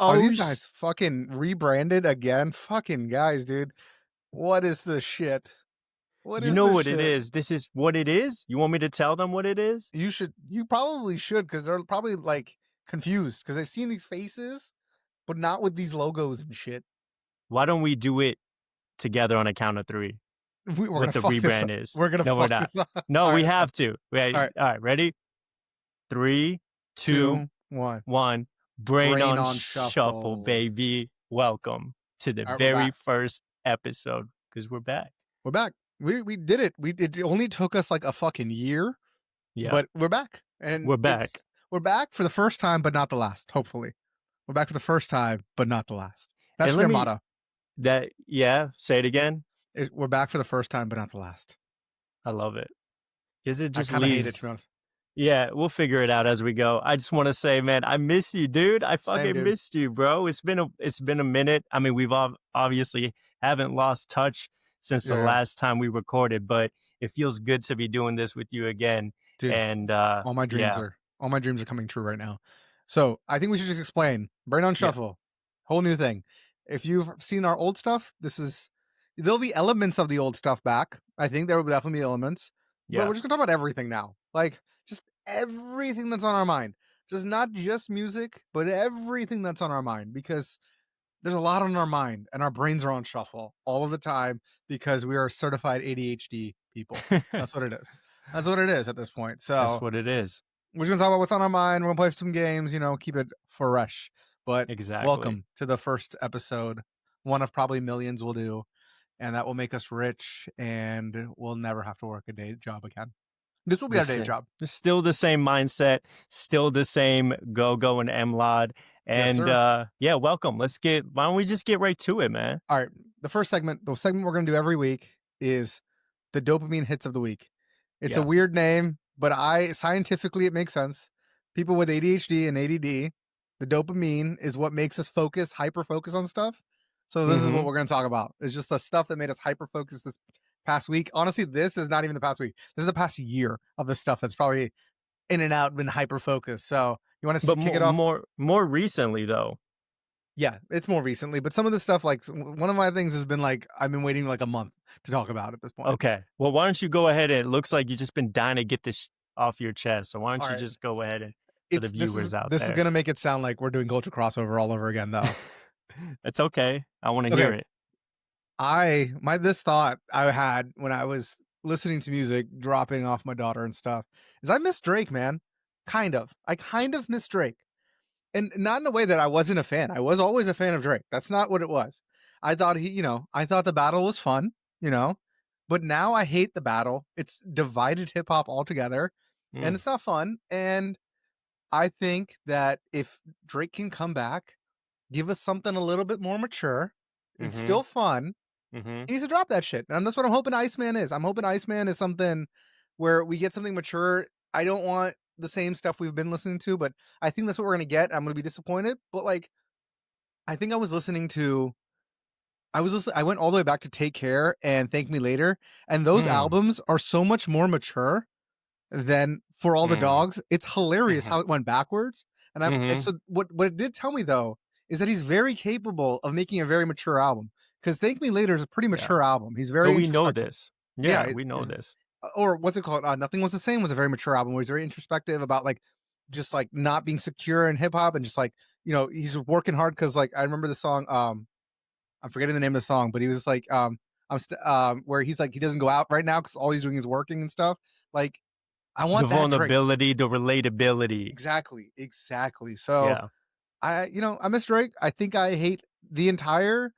Are Oh, these guys fucking rebranded again? Fucking guys, dude. What is this shit? What you is know this what it shit? is. This is what it is. You want me to tell them what it is? You probably should, because they're probably like confused because they've seen these faces, but not with these logos and shit. Why don't we do it together on a count of three? We're What gonna the fuck this up. rebrand is. We're gonna No, we're fuck not. this up. No, All we right, have to. all Wait, right. all right, ready? Three, two, 2, 1. one. Brain Brain on on shuffle, shuffle. baby. Welcome to the All right, we're very back. first episode because we're back. We're back. We did it. It only took us like a fucking year, Yeah, but we're back, and we're back. we're back for the first time, but not the last. Hopefully, we're back for the first time, but not the last. That And should be let our me, motto. say it again. We're back for the first time, but not the last. I love it because it I just kind of hate it, to be leaves. honest. Yeah, we'll figure it out as we go. I just want to say, man, I miss you, dude. I Same, fucking dude. missed you, bro. It's been a minute. I mean, we've obviously haven't lost touch since the Yeah, last time we recorded, but it feels good to be doing this with you again. dude. And yeah, All my dreams are coming true right now. So I think we should just explain. Brain on yeah, shuffle, whole new thing. If you've seen our old stuff, there'll be elements of the old stuff back. I think there will definitely be elements, but yeah. we're just gonna talk about everything now. Like just everything that's on our mind. Just not just music, but everything that's on our mind, because there's a lot on our mind and our brains are on shuffle all of the time because we are certified ADHD people. That's what it is. That's what it is at this point. That's So what it is. we're just gonna talk about what's on our mind. We're gonna play some games, keep it fresh. But Exactly. welcome to the first episode, one of probably millions we'll do, and that will make us rich and we'll never have to work a day job again. This will be The our day same, job. still the same mindset, still the same go and MLOD. Yes, And sir. yeah, welcome. Why don't we just get right to it, man? All right. The segment we're gonna do every week is the dopamine hits of the week. It's a Yeah. weird name, but scientifically it makes sense. People with ADHD and ADD, the dopamine is what makes us hyper focus on stuff. So this is what Mm-hmm. we're going to talk about. It's just the stuff that made us hyper focus this past week. Honestly, this is not even the past week. This is the past year of the stuff that's probably in and out been hyper focused. So you want to But kick it off? more recently though. Yeah, it's more recently, but some of the stuff, like one of my things has been like I've been waiting like a month to talk about at this point. Okay. Well, why don't you go ahead? It looks like you've just been dying to get this off your chest. So why don't All you right. just go ahead and for the It's viewers out this is there? gonna make it sound like we're doing culture crossover all over again, though. It's okay. I want to hear Okay, it. this thought I had when I was listening to music, dropping off my daughter and stuff, is I miss Drake, man. Kind of. I kind of miss Drake, and not in the way that I wasn't a fan. I was always a fan of Drake. That's not what it was. I thought the battle was fun, you know, but now I hate the battle. It's divided hip hop altogether, and Mm, it's not fun. And I think that if Drake can come back, give us something a little bit more mature, it's mm-hmm. still fun. Mm-hmm. He needs to drop that shit. And that's what I'm hoping Iceman is. I'm hoping Iceman is something where we get something mature. I don't want the same stuff we've been listening to, but I think that's what we're going to get. I'm going to be disappointed. But like, I think I went all the way back to Take Care and Thank Me Later. And those Mm, albums are so much more mature than For All the mm, Dogs. It's hilarious mm-hmm. how it went backwards. And Mm-hmm. so what it did tell me though is that he's very capable of making a very mature album. Because Thank Me Later is a pretty Yeah. mature album. He's But very we know introspective. this. Yeah, Yeah, we know this. or what's it called? Nothing Was the Same was a very mature album where he's very introspective about like just like not being secure in hip hop and just like he's working hard because like I remember the song I'm forgetting the name of the song, but he was just like where he's like he doesn't go out right now because all he's doing is working and stuff. Like I The want that Drake. vulnerability, the relatability. Exactly. So Yeah. I miss Drake. I think I hate the entire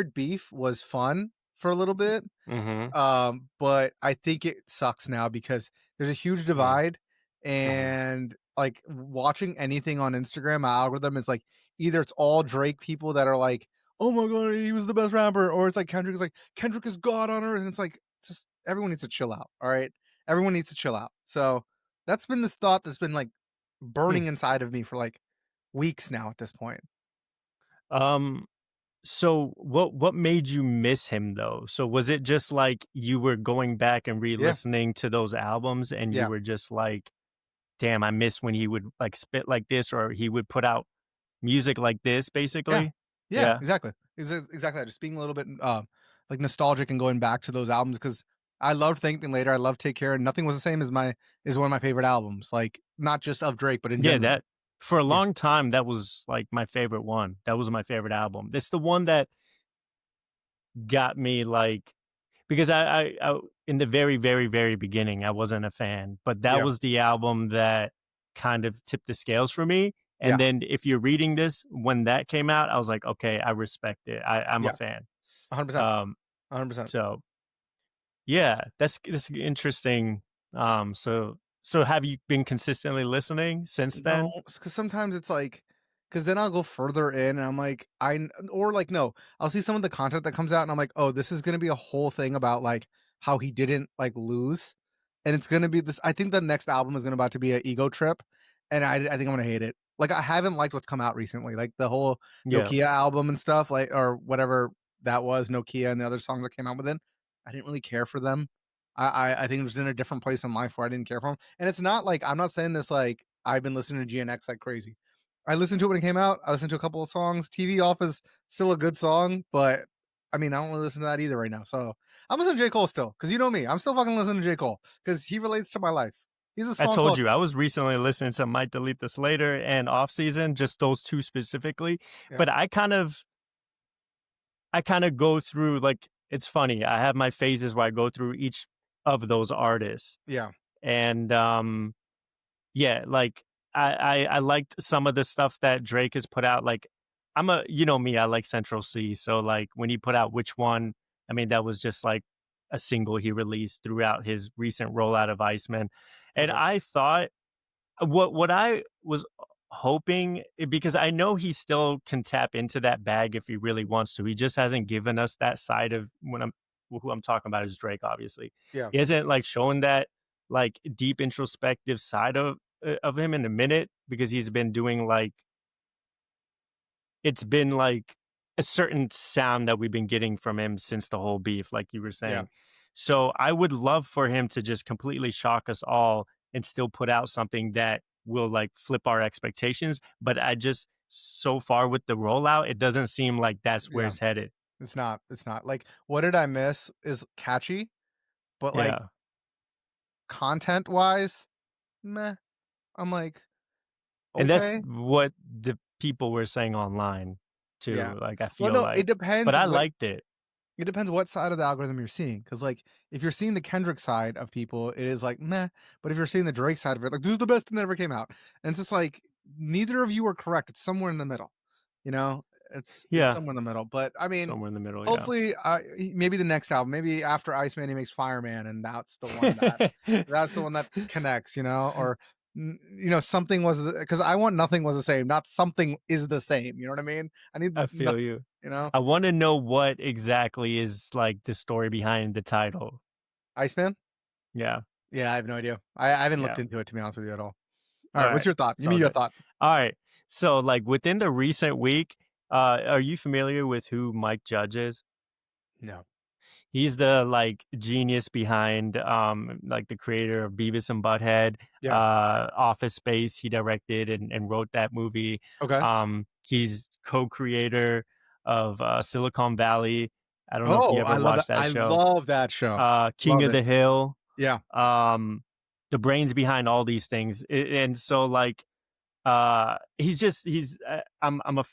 beef was fun for a little bit. Mm-hmm. But I think it sucks now because there's a huge Mm, divide, mm-hmm. and like watching anything on Instagram, my algorithm is like either it's all Drake people that are like, "Oh my god, he was the best rapper," or it's like Kendrick is like, "Kendrick is God on earth," and it's like just everyone needs to chill out. All right, everyone needs to chill out. So that's been this thought that's been like Mm. burning inside of me for like weeks now at this point. Um, so what made you miss him though? So was it just like you were going back and Yeah, re-listening to those albums and you yeah. were just like, damn, I miss when he would like spit like this or he would put out music like this, Yeah. basically? Yeah, Yeah. exactly. Exactly that, just being a little bit, like, nostalgic and going back to those albums because I loved Thank Me Later, I love Take Care, and Nothing Was the Same is one of my favorite albums, like, not just of Drake, but in Yeah, general. that for a Yeah. long time, that was, like, my favorite one. That was my favorite album. It's the one that got me, like because I in the very, very, very beginning, I wasn't a fan, but that Yeah. was the album that kind of tipped the scales for me, and Yeah. then if you're reading this, when that came out, I was like, "Okay, I respect it. I'm a Yeah. fan." 100%. Um, 100%. so yeah, that's interesting. So have you been consistently listening since No, then? because sometimes it's like, because then I'll go further in and I'm like, or like, no, I'll see some of the content that comes out and I'm like, oh, this is gonna be a whole thing about like how he didn't like lose, and it's gonna be this. I think the next album is gonna about to be an ego trip, and I think I'm gonna hate it. Like I haven't liked what's come out recently, like the whole Yeah. Nokia album and stuff, like or whatever that was, Nokia and the other songs that came out with it. I didn't really care for them. I think it was in a different place in life where I didn't care for them, and it's not like I'm not saying this like I've been listening to GNX like crazy. I listened to it when it came out. I listened to a couple of songs. TV Off is still a good song, but I mean, I don't really listen to that either right now. So I'm listening to J. Cole still, because you know me. I'm still fucking listening to J. Cole because he relates to my life. He's a I song told called you I was recently listening to Might Delete This Later and Off Season, just those 2 specifically, yeah, but I kind of go through like it's funny. I have my phases where I go through each of those artists, yeah, and yeah, like I liked some of the stuff that Drake has put out. Like I'm a you know me, I like Central C. So like when he put out Which One, I mean that was just like a single he released throughout his recent rollout of Iceman, and okay, I thought what I was hoping because I know he still can tap into that bag if he really wants to. He just hasn't given us that side of when I'm who I'm talking about is Drake, obviously. yeah, He hasn't like shown that like deep introspective side of him in a minute because he's been doing like it's been like a certain sound that we've been getting from him since the whole beef, like you were yeah, saying. So I would love for him to just completely shock us all and still put out something that will like flip our expectations. But I just so far with the rollout, it doesn't seem like that's where yeah. it's headed. It's not. It's not. Like, what did I miss? Is catchy, but like Yeah. content wise, meh. I'm like, And that's okay, what the people were saying online yeah. too. Like I Well, feel no, it like, but depends I what. liked it. It depends what side of the algorithm you're seeing, because like, if you're seeing the Kendrick side of people, it is like, "Meh," but if you're seeing the Drake side of it, like, "This is the best thing that ever came out," and it's just like, neither of you are correct, it's somewhere in the middle, you know? It's Yeah. somewhere in the middle, but, I mean, Somewhere in the middle. Yeah. hopefully, maybe the next album, maybe after Iceman, he makes Fireman, and that's the one that connects, or, something was because I want Nothing Was the Same, not Something Is the Same, you know what I mean? I need I feel nothing, you. you know? I wanna know what exactly is, like, the story behind the title. Iceman? Yeah, Yeah, I have no idea. I haven't looked yeah. into it, to be honest with you, at all. Alright, what's Alright. your thought? Give me So your good. thought. Alright. So, like, within the recent week, are you familiar with who Mike Judge is? No. He's the, like, genius behind, like, the creator of Beavis and Butthead, Yeah. Office Space. He directed and wrote that movie. Okay. He's co-creator of, Silicon Valley. I don't know if you Oh, ever I love that. watched that I show. love that show. King Love of it. the Hill. Yeah. um the brains behind all these things. And so like he's just he's I'm a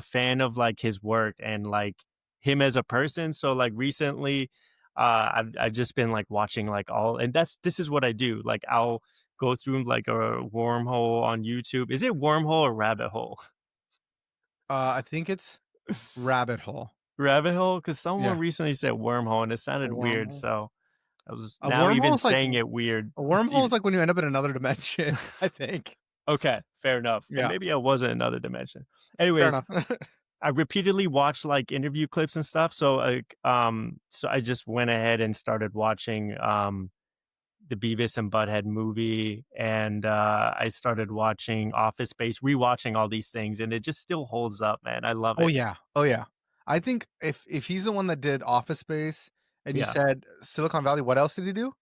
fan of like his work and like him as a person. So like recently I've just been like watching like all and this is what I do. Like I'll go through like a wormhole on YouTube. Is it wormhole or rabbit hole? I think it's Rabbit Hole. Rabbit hole, because someone Yeah. recently said wormhole and it A sounded weird, wormhole. so I was A now wormhole even is like saying it weird. a wormhole is like when you end up in another dimension, I think. Okay, fair enough. Well, Yeah. maybe I was in another dimension. Fair Anyways, enough. I repeatedly watched like interview clips and stuff. So like so I just went ahead and started watching the Beavis and Butthead movie and I started watching Office Space, rewatching all these things, and it just still holds up, man. I love Oh, it. yeah. Oh, yeah. I think if he's the one that did Office Space and you Yeah. said Silicon Valley, what else did he do?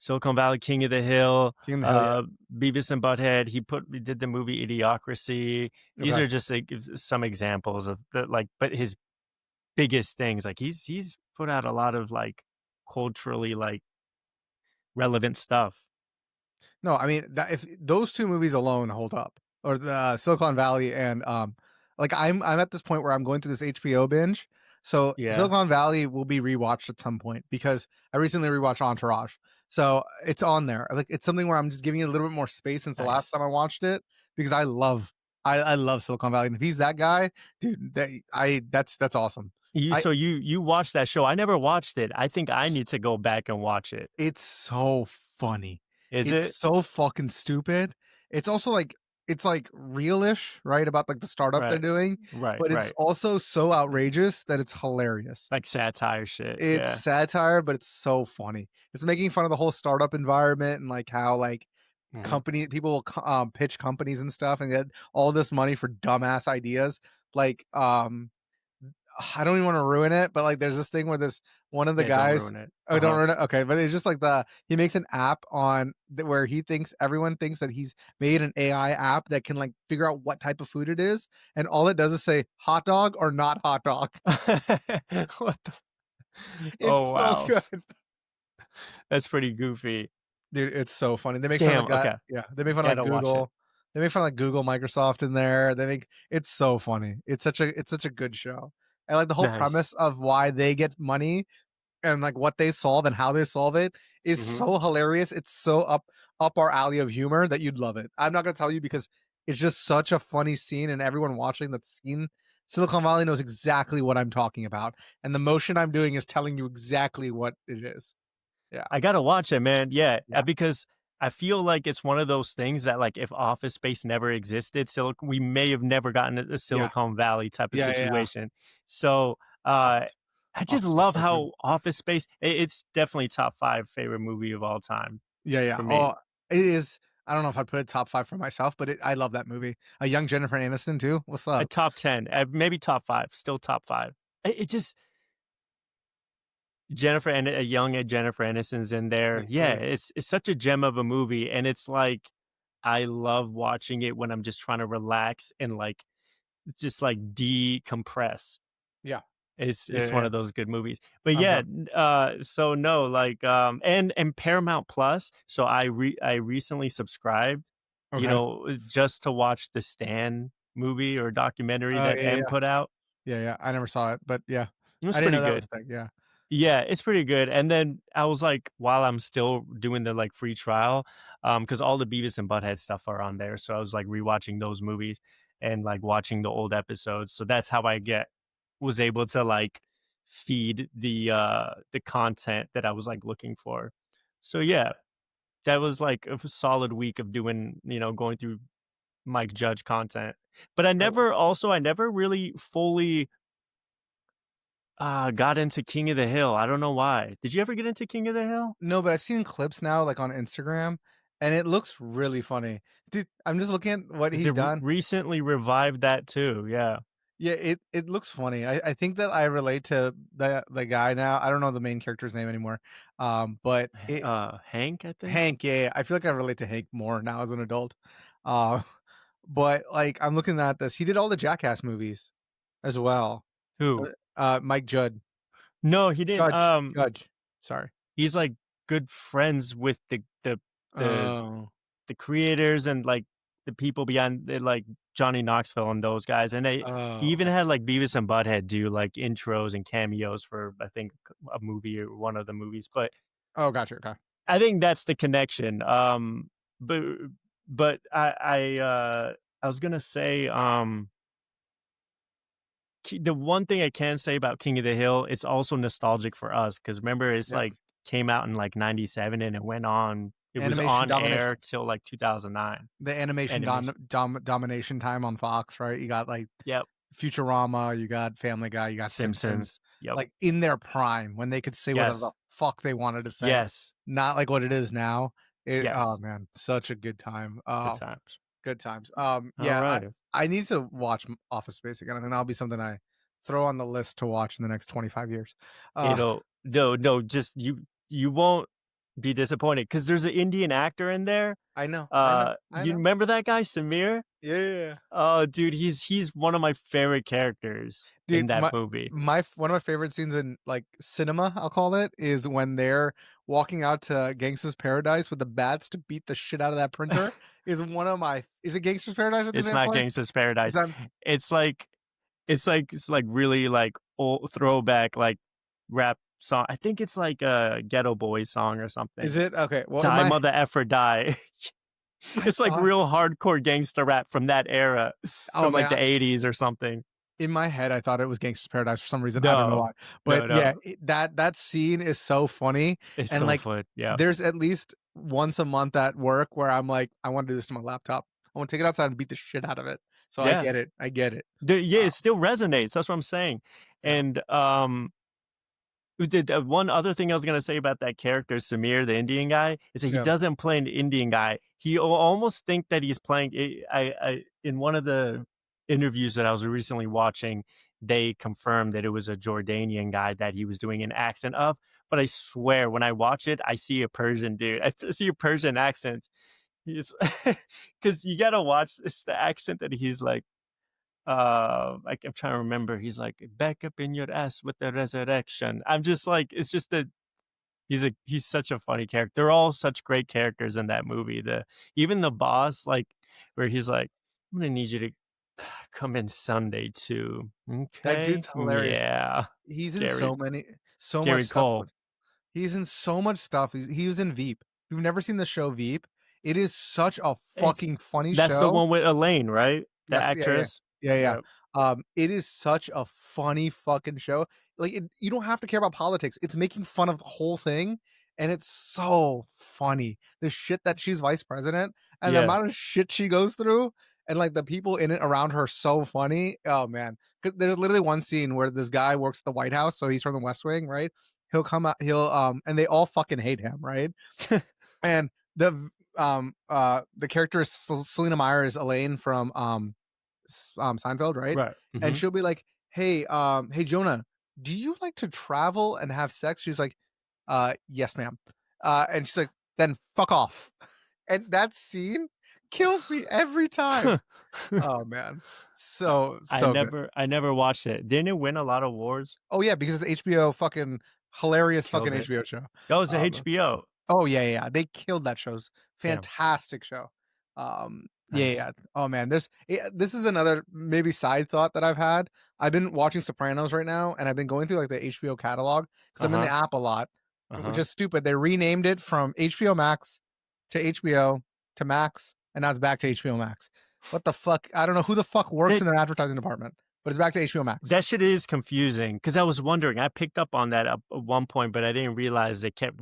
Silicon Valley, King of the Hill, King of the Hill, yeah. Beavis and Butthead. He did the movie Idiocracy. These Okay. are just like some examples of the like, but his biggest things. Like he's put out a lot of like culturally like relevant stuff. No, I mean, that if those 2 movies alone hold up, or the Silicon Valley and, like, I'm at this point where I'm going through this HBO binge, so Yeah, Silicon Valley will be rewatched at some point because I recently rewatched Entourage, so it's on there. Like, it's something where I'm just giving it a little bit more space since the last nice. time I watched it because I love Silicon Valley, and if he's that guy, dude, that's awesome. You I so you watched that show. I never watched it. I think I need to go back and watch it. It's so funny. Is It's it? so fucking stupid. It's also, like it's, like, real-ish, right, about, like, the startup they're Right. doing, Right, but it's right. also so outrageous that it's hilarious. Like satire shit, It's yeah. satire, but it's so funny. It's making fun of the whole startup environment and, like, how, like, Mhm. company people will pitch companies and stuff and get all this money for dumbass ideas. Like, I don't even wanna ruin it, but, like, there's this thing where this one of the Yeah, don't guys. ruin it. Oh, don't Uh-huh. ruin it? Okay, but it's just like he makes an app on where he thinks everyone thinks that he's made an AI app that can, like, figure out what type of food it is, and all it does is say, "Hot dog or not hot dog." What the It's Oh, so wow. good. That's pretty goofy. Dude, it's so funny. They make fun of the Damn, guy. okay. Yeah, they make fun of, like, Gotta watch it. Google. They make fun of, like, Google, Microsoft in there. It's so funny. It's such a good show. And, like, the whole Nice. premise of why they get money and, like, what they solve and how they solve it is Mhm. so hilarious. It's so up our alley of humor that you'd love it. I'm not gonna tell you because it's just such a funny scene, and everyone watching that's seen Silicon Valley knows exactly what I'm talking about, and the motion I'm doing is telling you exactly what it is. Yeah, I gotta watch it, man. Yeah, yeah, because I feel like it's one of those things that, like, if Office Space never existed, we may have never gotten a yeah, Silicon Valley type of yeah. situation. So, Oh, I just Office is love so good. how Office Space it's definitely top 5 favorite movie of all time Yeah, yeah. for me. Oh, it is. I don't know if I'd put it top 5 for myself, but I love that movie. A young Jennifer Aniston too. What's A up? top 10, maybe top 5, still top 5. It just a young Jennifer Aniston's in there. Yeah, Yeah, yeah, it's such a gem of a movie, and it's like I love watching it when I'm just trying to relax and, like, just, like, decompress. yeah, yeah, It's one yeah. of those good movies. But yeah, Uh-huh. so no, like, and Paramount Plus, so I recently subscribed, Okay. just to watch the Stan movie or documentary Oh, that yeah, M yeah. put out. Yeah, yeah. I never saw it, but yeah. It I was didn't pretty know that was good. big. Yeah. Yeah, it's pretty good, and then I was like, while I'm still doing the, like, free trial, because all the Beavis and Butthead stuff are on there, so I was, like, rewatching those movies and, like, watching the old episodes, so that's how I get was able to, like, feed the content that I was, like, looking for. So, yeah, that was, like, a solid week of doing going through Mike Judge content, but Oh, I never really fully, got into King of the Hill. I don't know why. Did you ever get into King of the Hill? no, but I've seen clips now, like, on Instagram, and it looks really funny. Dude, I'm just looking at what 'Cause he's it done. recently revived that too, yeah. Yeah, it looks funny. I think that I relate to the guy now. I don't know the main character's name anymore. But Hank, I think? Hank, yeah, yeah, I feel like I relate to Hank more now as an adult. Uh, but, like, I'm looking at this. He did all the Jackass movies as well. Who? Mike No, he didn't, Judge, sorry. he's, like, good friends with the Oh. the creators and, like, the people behind it, like, Johnny Knoxville and those guys, and he Oh, even okay. had, like, Beavis and Butthead do, like, intros and cameos for, I think, a movie or one of the movies, but Oh, gotcha, okay. I think that's the connection, but I was gonna say, the one thing I can say about King of the Hill, it's also nostalgic for us because remember it's Yeah. like came out in like '97 and it was Animation on domination. air till like 2009 The animation animation. domination time on Fox, right? You got, like, Yep. Futurama, you got Family Guy, you got Simpsons, Simpsons. Yep. like, in their prime when they could say whatever the Yes. fuck they wanted to say, Yes. not like what it is now. Oh, Yes. man, such a good time. Good Oh, times. good times. All Yeah, right. I need to watch Office Space again. I think that'll be something I throw on the list to watch in the next 25 years. Uh, It'll no, no, just you won't be disappointed because there's an Indian actor in there. I know, I know, I You know. remember that guy, Samir? Yeah, yeah, yeah. Oh, dude, he's one of my favorite characters in Dude, that movie. one of my favorite scenes in, like, cinema, I'll call it, is when they're walking out to Gangsta's Paradise with the bats to beat the shit out of that printer, is one of my is it Gangsta's Paradise that the It's name not play? Gangsta's Is Paradise. that It's like it's like really like old throwback like rap song. I think it's like a Ghetto Boy song or is something. it? Okay, well, in Die my mother effer die. I It's like thought real hardcore gangster rap from that era, oh, from like man, the '80s or something. in my head, I thought it was Gangsta's Paradise for some reason, I don't know No, why, but no, yeah, no. that scene is so funny, It's and, so like, fun. Yeah, there's at least once a month at work where I'm like, "I wanna do this to my laptop. I wanna take it outside and beat the shit out of it." So yeah. I get it. Yeah, Uh, it still resonates. That's what I'm saying. yeah, And one other thing I was gonna say about that character, Samir, the Indian guy, is that he yeah. doesn't play an Indian guy. He almost think that he's playing. I in one of the interviews that I was recently watching, they confirmed that it was a Jordanian guy that he was doing an accent of. But I swear, when I watch it, I see a Persian dude. I see a Persian accent. He's because you gotta watch. It's the accent that he's like. Like I'm trying to remember. He's like, "Back up in your ass with the resurrection." I'm just like, it's just that he's such a funny character. They're all such great characters in that movie. The Even the boss, like, where he's like, "I'm gonna need you to come in Sunday too." That Okay, dude's hilarious. yeah, He's in Gary so much Gary stuff Cole. with he's in so much stuff. He was in Veep. If you've never seen the show Veep, it is such a It's fucking funny That's the show. one with Elaine, right? The Yes, yeah, yeah. actress. Yeah, yeah. Yeah. It is such a funny fucking show. Like, you don't have to care about politics. It's making fun of the whole thing, and it's so funny. The shit that she's vice president and the Yeah. amount of shit she goes through, and, like, the people in it around her are so funny. Oh, man. 'Cause there's literally one scene where this guy works at the White House, so he's from the West Wing, right? And they all fucking hate him, right? And the character is Selena Meyer is Elaine from, Seinfeld, right? Right. And Mhm. she'll be like, "Hey, hey Jonah, do you like to travel and have sex?" She's like, yes, ma'am." And she's like, "Then fuck off." And that scene kills me every time. Oh man, so good. I never watched it. Didn't it win a lot of awards? Oh yeah, because it's HBO fucking hilarious fucking Killed it. HBO show. Oh, it's a Um, HBO. Oh, yeah, yeah, yeah, they killed that show. Damn, Fantastic show. Yeah, yeah, nice. yeah. Oh, man, this is another maybe side thought that I've had. I've been watching Sopranos right now, and I've been going through, like, the HBO catalog because 'cause I'm in the Uh-huh, app a lot, which uh-huh. is stupid. They renamed it from HBO Max to HBO to Max, and now it's back to HBO Max. What the fuck? I don't know who the fuck works That in their advertising department, but it's back to HBO Max. that shit is confusing because I was wondering, I picked up on that at one point, but I didn't realize they kept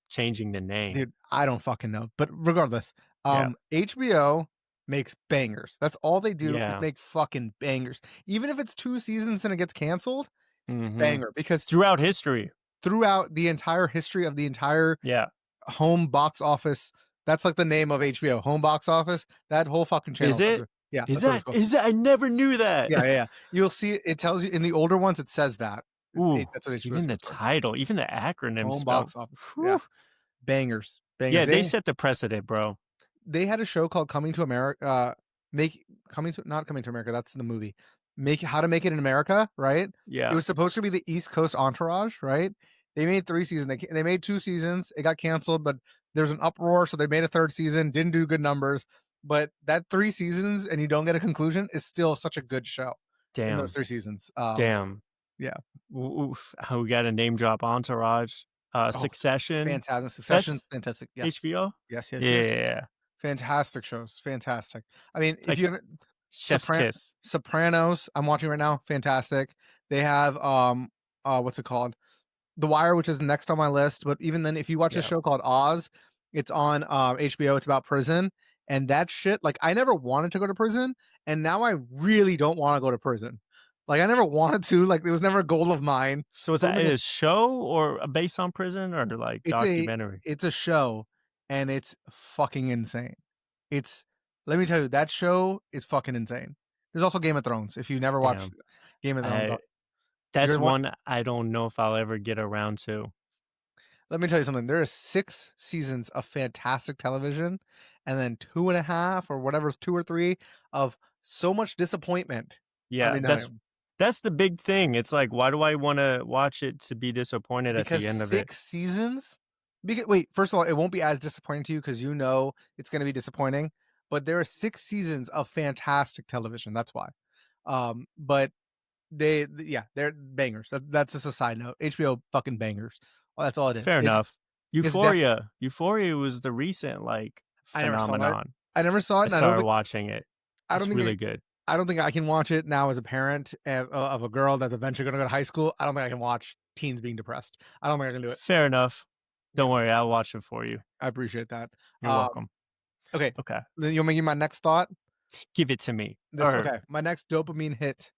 changing the name. Dude, I don't fucking know, but regardless, Yeah, HBO makes bangers. That's all they do is yeah, make fucking bangers. Even if it's 2 seasons and it gets canceled, mhm. banger, because Throughout history. throughout the entire history of the entire Yeah. home box office, that's like the name of HBO, home box office, that whole fucking Is channel says it? it. Yeah, that's what it's called. Is that I never knew that. Yeah, yeah, yeah. You'll see it tells you in the older ones, it says that. Ooh, That's what HBO even the stands for. title, even the acronym Home spelled box office. Yeah. whew. Bangers, bangers. Yeah, they set the precedent, bro. They had a show called Coming to America, make coming to not Coming to America, that's the movie. Make How to Make It in America, right? It Yeah, was supposed to be the East Coast Entourage, right? They made 3 seasons. They made 2 seasons. It got canceled, but there's an uproar, so they made a 3rd season, didn't do good numbers. But that 3 seasons and you don't get a conclusion is still such a good show in those damn, 3 seasons. damn. Yeah. Oof, how we got a name drop Entourage, Oh, Succession. fantastic. Succession's That's fantastic. Yes. HBO? Yes, yes, yes. Yeah, Fantastic shows, fantastic. I mean, it's if like you haven't chef's kiss. Sopranos, I'm watching right now, fantastic. They have, what's it called? The Wire, which is next on my list, but even then, if you watch a Yeah. show called Oz, it's on, HBO, it's about prison, and that shit like, I never wanted to go to prison, and now I really don't wanna go to prison. Like, I never wanted to, like, it was never a goal of mine, So is but that when a it show or based on prison or like it's a documentary? it's a show, and it's fucking insane. It's Let me tell you, that show is fucking insane. There's also Game of Thrones. If you never watched Damn. Game of Thrones, I you're That's gonna want one I don't know if I'll ever get around to. Let me tell you something. There are 6 seasons of fantastic television, and then 2.5 or whatever, 2 or 3 of so much disappointment. Let Yeah, me tell you. that's the big thing. It's like, why do I wanna watch it to be disappointed at Because the end of it? 6 seasons? Wait, first of all, it won't be as disappointing to you because you know it's gonna be disappointing, but there are 6 seasons of fantastic television, that's why. But yeah, they're bangers. That's just a side note. HBO fucking bangers. Well, that's all it is. Fair enough. It's definitely. Euphoria was the recent, like, I never saw it. phenomenon. I never saw it, I and I don't started think watching it. I don't It's think really I good. I don't think I can watch it now as a parent of a girl that's eventually gonna go to high school. I don't think I can watch teens being depressed. I don't think I can do it. Fair enough. Yeah, Don't worry, I'll watch it for you. I appreciate that. You're welcome. Okay, Okay. then you want me to give my next thought? Give it to me. This Or okay, my next dopamine hit.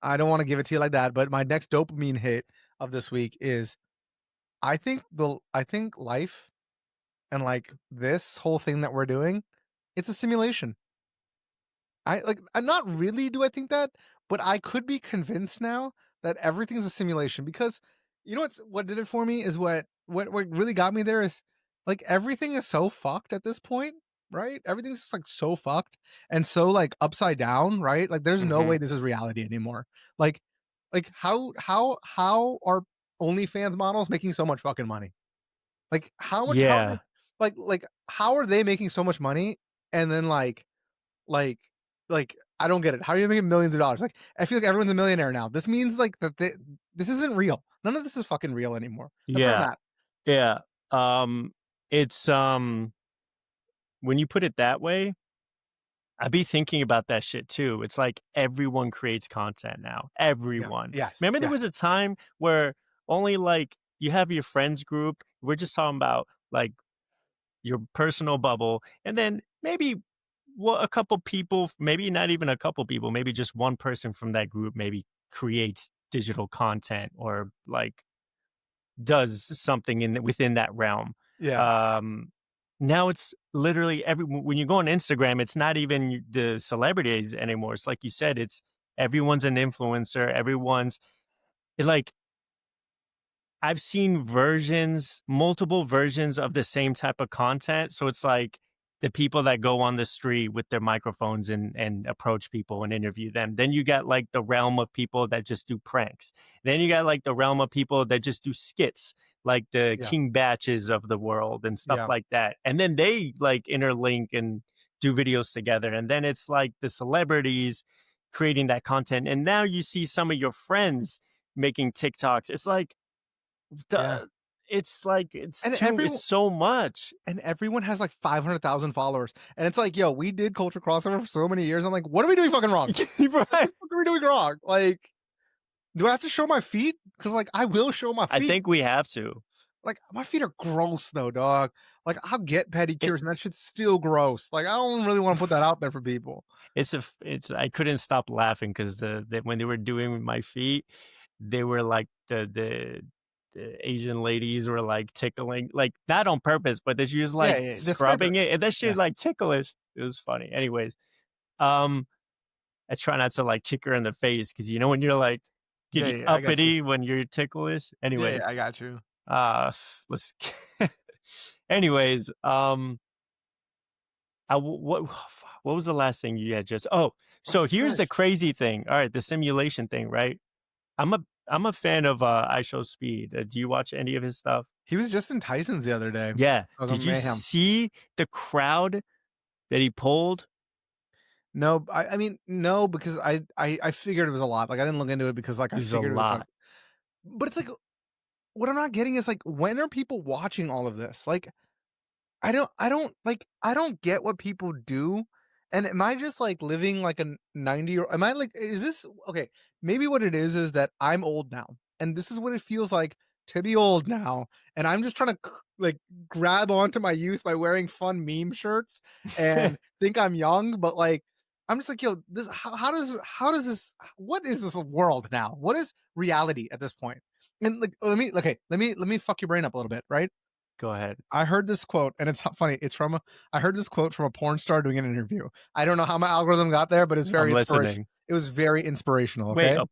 I don't wanna give it to you like that, but my next dopamine hit of this week is I think life and, like, this whole thing that we're doing, it's a simulation. I'm not really do I think that, but I could be convinced now that everything's a simulation because you know what did it for me is what really got me there is like everything is so fucked at this point, right? Everything's just like so fucked and so like upside down, right? Like there's no way mhm. this is reality anymore. Like how are OnlyFans models making so much fucking money? Like how are they Yeah. how are they making so much money and then like I don't get it. How are you making millions of dollars? Like, I feel like everyone's a millionaire now. This means like this isn't real. None of this is fucking real anymore. That's where I'm Yeah. at. Yeah. It's, when you put it that way, I be thinking about that shit too. It's like everyone creates content now. Yeah. Everyone. Yes. Remember there Yeah. was a time where only, like, you have your friends group, we're just talking about, like, your personal bubble, and then maybe a couple people, maybe not even a couple people, maybe just one person from that group maybe creates digital content or, like, does something within that realm. Yeah. Um, Now it's literally when you go on Instagram, it's not even the celebrities anymore. It's like you said, it's everyone's an influencer. It's like I've seen multiple versions of the same type of content. So it's like the people that go on the street with their microphones and approach people and interview them. Then you got like the realm of people that just do pranks. Then you got like the realm of people that just do skits, like the Yeah. King Batches of the world and stuff Yeah. like that. And then they like interlink and do videos together. And then it's like the celebrities creating that content. And now you see some of your friends making TikToks. Yeah. Duh, it's like And it's everyone so much. and everyone has like 500,000 followers. And it's like, yo, we did culture crossover for so many years. I'm like, what are we doing fucking wrong? What the Right? fuck are we doing wrong? Like, do I have to show my feet? Because like I will show my I feet. think we have to. Like my feet are gross though, dog. Like I'll get It pedicures and that shit's still gross. Like I don't really want to put that out there for people. it's I couldn't stop laughing 'cause when they were doing my feet, they were like the Asian ladies were, like, tickling like, not on purpose, but that she was, Yeah, like, yeah. Describe it. scrubbing it, and that shit Yeah. is, like, ticklish. It was funny. Anyways, um, I try not to, like, kick her in the face because you know when you're, like, Yeah, getting yeah, yeah, I got you. uppity when you're ticklish? Yeah, yeah, Anyways, I got you. let's anyways, what was the last thing you had just Oh, so here's the shit. crazy thing. Alright, the simulation thing, right? I'm a I'm a fan of, I Show Speed. Do you watch any of his stuff? He was just in Tyson's the other day. Yeah. I was Did on you Mayhem. see the crowd that he pulled? No, I mean, no, because I figured it was a lot. Like I didn't look into it because like I There's a figured it was a ton. lot. But it's like what I'm not getting is like when are people watching all of this? Like I don't get what people do. And am I just like living like a 90 year am I like is this okay, maybe what it is that I'm old now. And this is what it feels like to be old now. And I'm just trying to like grab onto my youth by wearing fun meme shirts and think I'm young, but like I'm just like, yo, this how does this what is this world now? What is reality at this point? And like let me fuck your brain up a little bit, right? Go ahead. I heard this quote, and it's funny. I heard this quote from a porn star doing an interview. I don't know how my algorithm got there, but it's I'm very inspirational. listening. It was very inspirational. Wait, Okay,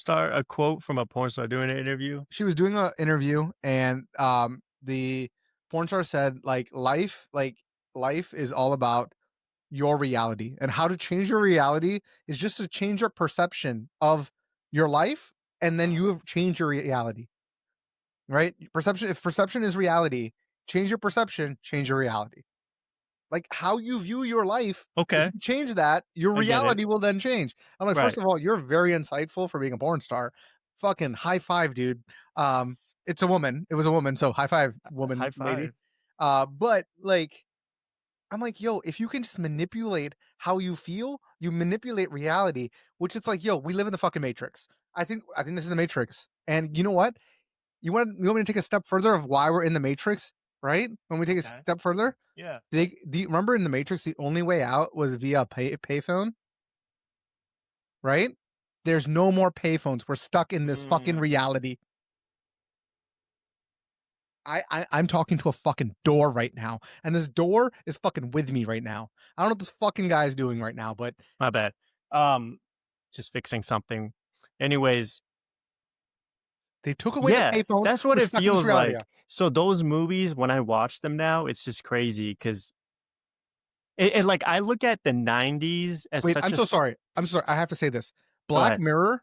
a quote from a porn star doing an interview? she was doing an interview, and the porn star said, like life is all about your reality, and how to change your reality is just to change your perception of your life, and then you have changed your reality, right? Perception, if perception is reality, change your perception, change your reality. Like how you view your life, if Okay, you change that, your I get it. reality will then change. I'm like, first Right. of all, you're very insightful for being a porn star. Fucking high five, dude. It's a woman. It was a woman, so high five, woman, High lady. five. But like, I'm like, yo, if you can just manipulate how you feel, you manipulate reality, which it's like, yo, we live in the fucking matrix. I think this is the matrix. And you know what? You want me to take a step further of why we're in the matrix, right? When we take a Okay. step further, Yeah. do you remember in the Matrix, the only way out was via payphone, right? There's no more payphones. We're stuck in this fucking Mm, reality. I'm talking to a fucking door right now, and this door is fucking with me right now. I don't know what this fucking guy is doing right now, but my bad. Um, just fixing something. Anyways, they took away the yeah, payphones. that's what We're it stuck in this feels reality. Yeah. like. So those movies, when I watch them now, it's just crazy because like I look at the '90s as Wait, such I'm a so sorry. I'm sorry. I have to say this. go ahead.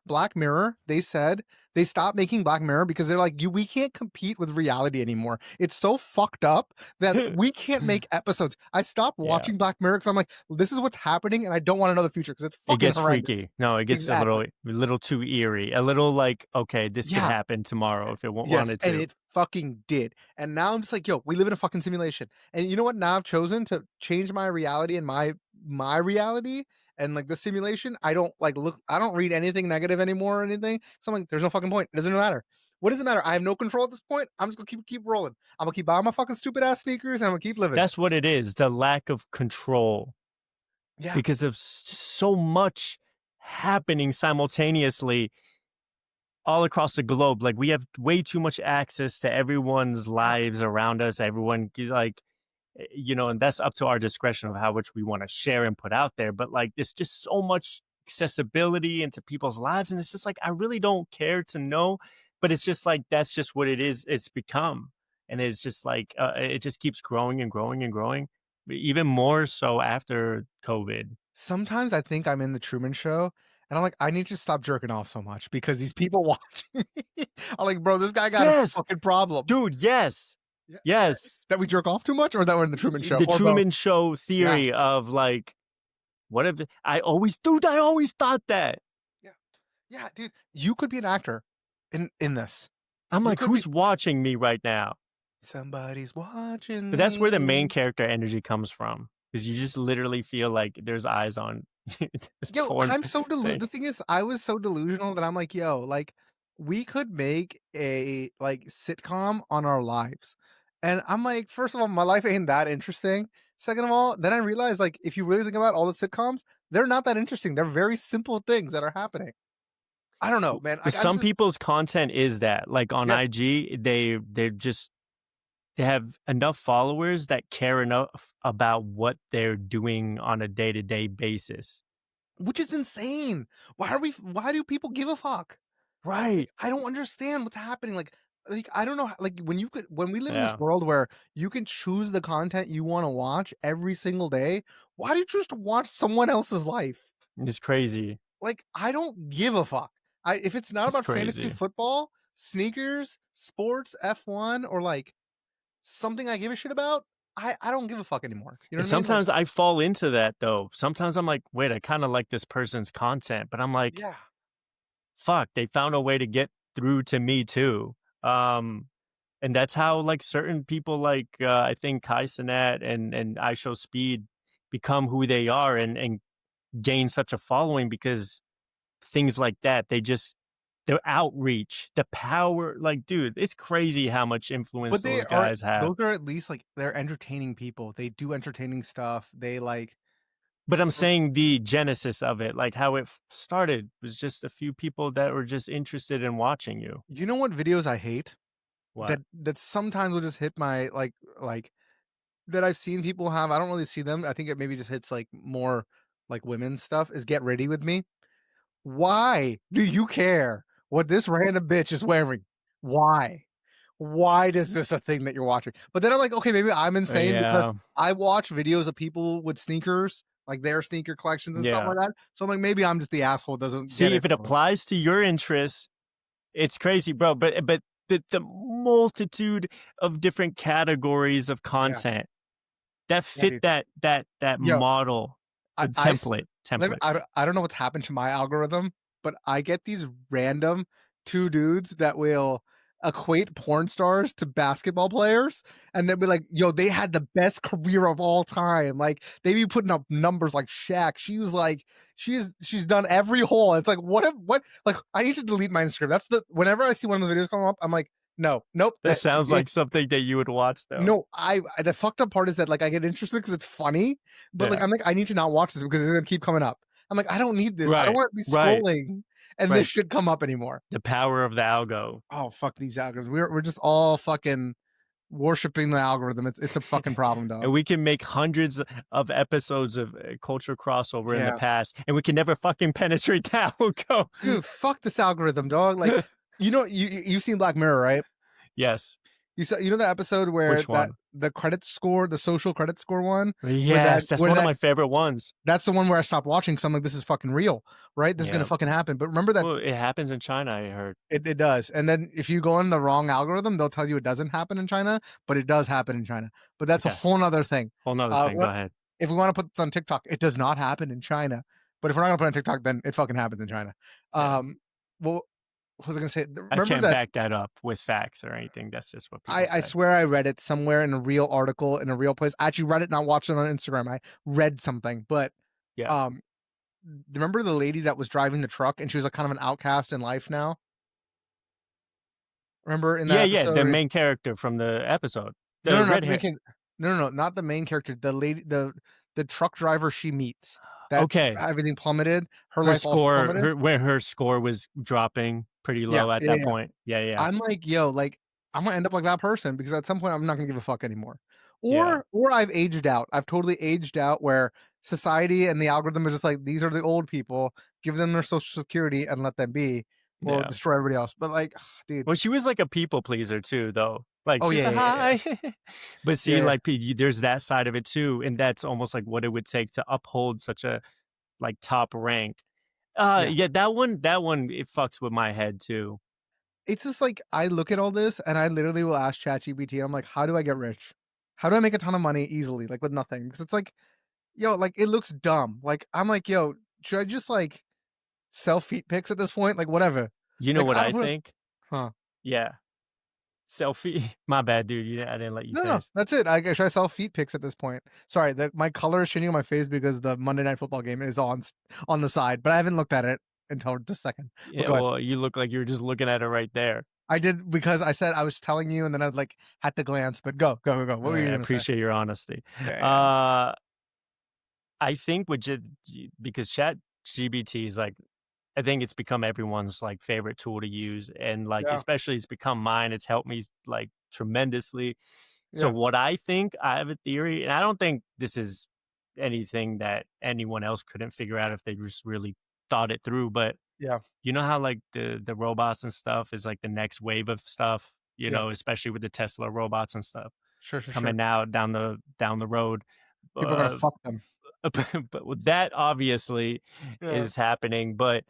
Black Mirror, they said they stopped making Black Mirror because they're like, we can't compete with reality anymore. It's so fucked up that we can't make episodes. I stopped Yeah. watching Black Mirror because I'm like, this is what's happening, and I don't want to know the future because it's It fucking gets horrendous. freaky. No, it gets Exactly. a little too eerie. A little like, okay, this could Yeah. happen tomorrow if it Yes, wanted and to. it fucking did. And now I'm just like, yo, we live in a fucking simulation. And you know what? Now I've chosen to change my reality and my reality and like the simulation. I don't like look. I don't read anything negative anymore or anything. So I'm like, there's no fucking point. It doesn't matter. What does it matter? I have no control at this point. I'm just gonna keep rolling. I'm gonna keep buying my fucking stupid ass sneakers and I'm gonna keep living. That's what it is, the lack of control Yeah. because of so much happening simultaneously all across the globe. Like we have way too much access to everyone's Yeah. lives around us. Everyone like and that's up to our discretion of how much we want to share and put out there. But like there's just so much accessibility into people's lives. And it's just like I really don't care to know. But it's just like that's just what it is. It's become. And it's just like it just keeps growing and growing and growing. Even more so after COVID. Sometimes I think I'm in the Truman Show, and I'm like, I need to stop jerking off so much because these people watch me. I'm like, bro, this guy got a Yes, fucking problem. dude. Yes. Yeah, Yes. that we jerk off too much, or that we're in the Truman Show, The or both. Truman Show Yeah, theory of like, what if I always thought that. yeah, yeah, dude. You could be an actor in this. I'm You like, could be. who's watching me right now? Somebody's watching But that's where the main me. character energy comes from. Because you just literally feel like there's eyes on this Yo, porn I'm so thing. The thing is, I was so delusional that I'm like, yo, like we could make a like sitcom on our lives. And I'm like, first of all, my life ain't that interesting. Second of all, then I realized like if you really think about all the sitcoms, they're not that interesting. They're very simple things that are happening. I don't know, man. But I'm some just people's content is that. Like on yeah. IG, they have enough followers that care enough about what they're doing on a day-to-day basis. Which is insane. Why do people give a fuck? Like, Right. I don't understand what's happening. Like I don't know. Like when we live in this Yeah. world where you can choose the content you want to watch every single day, why do you choose to watch someone else's life? It's crazy. Like I don't give a fuck. If it's not It's about fantasy crazy. football, sneakers, sports, F1, or like something I give a shit about, I don't give a fuck anymore. You know And what I mean? Like sometimes I fall into that though. Sometimes I'm like, wait, I kind of like this person's content, but I'm like, yeah. fuck, they found a way to get through to me too. Um, and that's how like certain people like I think Kai Cenat and I Show Speed become who they are and gain such a following because things like that, their outreach, the power, like, dude, it's crazy how much influence But those guys have. those are at least like they're entertaining people. They do entertaining stuff. They like But I'm r- saying the genesis of it, like how it started was just a few people that were just interested in watching you. you know what videos I hate? What? That sometimes will just hit my like that I've seen people have. I don't really see them. I think it maybe just hits like more like women's stuff is get ready with me. Why do you care what this random bitch is wearing? Why? why is this a thing that you're watching? But then I'm like, okay, maybe I'm insane because Yeah. I watch videos of people with sneakers, like their sneaker collections and stuff Yeah. like that. So I'm like, maybe I'm just the asshole that doesn't get See, it if it from it. applies to your interests, it's crazy, bro, but the multitude of different categories of Yeah, content that yeah, fit dude. that Yo, model, I the I s template. I don't know what's happened to my algorithm, but I get these random 2 dudes that will equate porn stars to basketball players, and they'll be like, "Yo, they had the best career of all time." Like, they be putting up numbers like Shaq. She was like she's done every hole. It's like, what like, I need to delete my Instagram. That's the whenever I see one of the videos come up, I'm like, "No, nope, That sounds like something that you would watch, though. no, I the fucked up part is that, like, I get interested because it's funny, but, like, Yeah. I'm like, "I need to not watch this because it's gonna keep coming up." I'm like, "I don't need this. I don't Right. wanna be Right. scrolling and this Right. should come up anymore." The power of the algo. Oh, fuck these algorithms. We're just all fucking worshiping the algorithm. It's a fucking problem, dog. And we can make hundreds of episodes of, culture crossover in the Yeah. past, and we can never fucking penetrate the algo. Dude, fuck this algorithm, dog. Like, you've seen Black Mirror, right? Yes. You know the episode where Which that one? the credit score, the social credit score one, Yes, that's where one of that my favorite ones. that's the one where I stopped watching 'cause I'm like, "This is fucking real, right? This is gonna Yeah. fucking happen." But remember that Well, it happens in China, I heard. it does, and then if you go on the wrong algorithm, they'll tell you it doesn't happen in China, but it does happen in China. But that's a Okay. whole 'nother thing. Whole 'nother thing, go What ahead. if we wanna put this on TikTok, it does not happen in China, but if we're not gonna put it on TikTok, then it fucking happens in China. Yeah. Um, well, what was I gonna say? I Remember can't that back that up with facts or anything, that's just what people I say. swear I read it somewhere in a real article in a real place. I actually read it, not watched it on Instagram. I read something, but, Yeah. um, remember the lady that was driving the truck and she was, like, kind of an outcast in life now? Remember in that Yeah, yeah, episode the where main character from the episode. no, The no, not red the main hair. character. No, not the main character. The lady, the truck driver she meets that Okay. everything plummeted. Her Her life also score plummeted. her where her score was dropping pretty Yeah, low at yeah, that yeah. point. Yeah, yeah. I'm like, yo, like, I'm gonna end up like that person because at some point I'm not gonna give a fuck anymore. Yeah. Or I've aged out. I've totally aged out where society and the algorithm is just like, these are the old people, give them their social security and let them be. We'll Yeah. destroy everybody else. But like, dude. Well, she was like a people pleaser too, though. Like, Oh she's yeah, a yeah, yeah, "Hi." But yeah, see, yeah, like, there's that side of it too, and that's almost like what it would take to uphold such a, like, top rank. yeah. Yeah, that one, it fucks with my head too. It's just like I look at all this and I literally will ask ChatGPT, I'm like, "How do I get rich? How do I make a ton of money easily, like, with nothing?" Because it's like, yo, like, it looks dumb. Like, I'm like, "Yo, should I just, like, sell feet pics at this point? Like, whatever." You know Like, what I I don't know. think? Huh. Yeah. Selfie. My bad, dude. I didn't let you No, no, finish. that's it. I should I sell feet pics at this point? Sorry, my color is shading on my face because the Monday Night Football game is on the side, but I haven't looked at it until this second. But Yeah, go ahead. well, you look like you were just looking at it right there. I did because I said I was telling you, and then I, like, had to glance, but go, go, go, go. What were Alright, you I gonna say? appreciate your honesty. Yeah, yeah, yeah. Uh, I think with because ChatGPT is like I think it's become everyone's, like, favorite tool to use, and, like, Yeah, especially it's become mine, it's helped me, like, tremendously. So yeah, what I think I have a theory, and I don't think this is anything that anyone else couldn't figure out if they just really thought it through, but yeah, you know how, like, the robots and stuff is, like, the next wave of stuff, yeah. especially with the Tesla robots and stuff Sure, sure, sure. coming out down the road. People are gonna Uh, fuck them. but with that obviously Yeah. is happening, but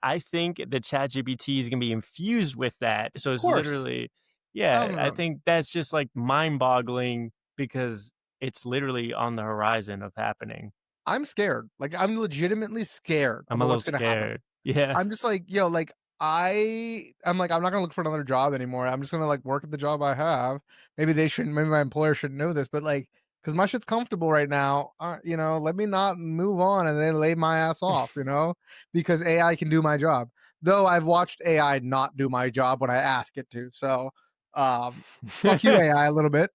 I think the ChatGPT is gonna be infused with that, so Of it's course. literally yeah, I 1000%. think that's just, like, mind-boggling because it's literally on the horizon of happening. I'm scared. Like, I'm legitimately scared I'm a about little what's gonna happen. scared. Yeah. I'm just like, yo, like, I'm like, I'm not gonna look for another job anymore. I'm just gonna, like, work at the job I have. Maybe my employer shouldn't know this, but, like, because my shit's comfortable right now, let me not move on and then lay my ass off, because AI can do my job. Though I've watched AI not do my job when I ask it to. So, fuck you, AI, a little bit.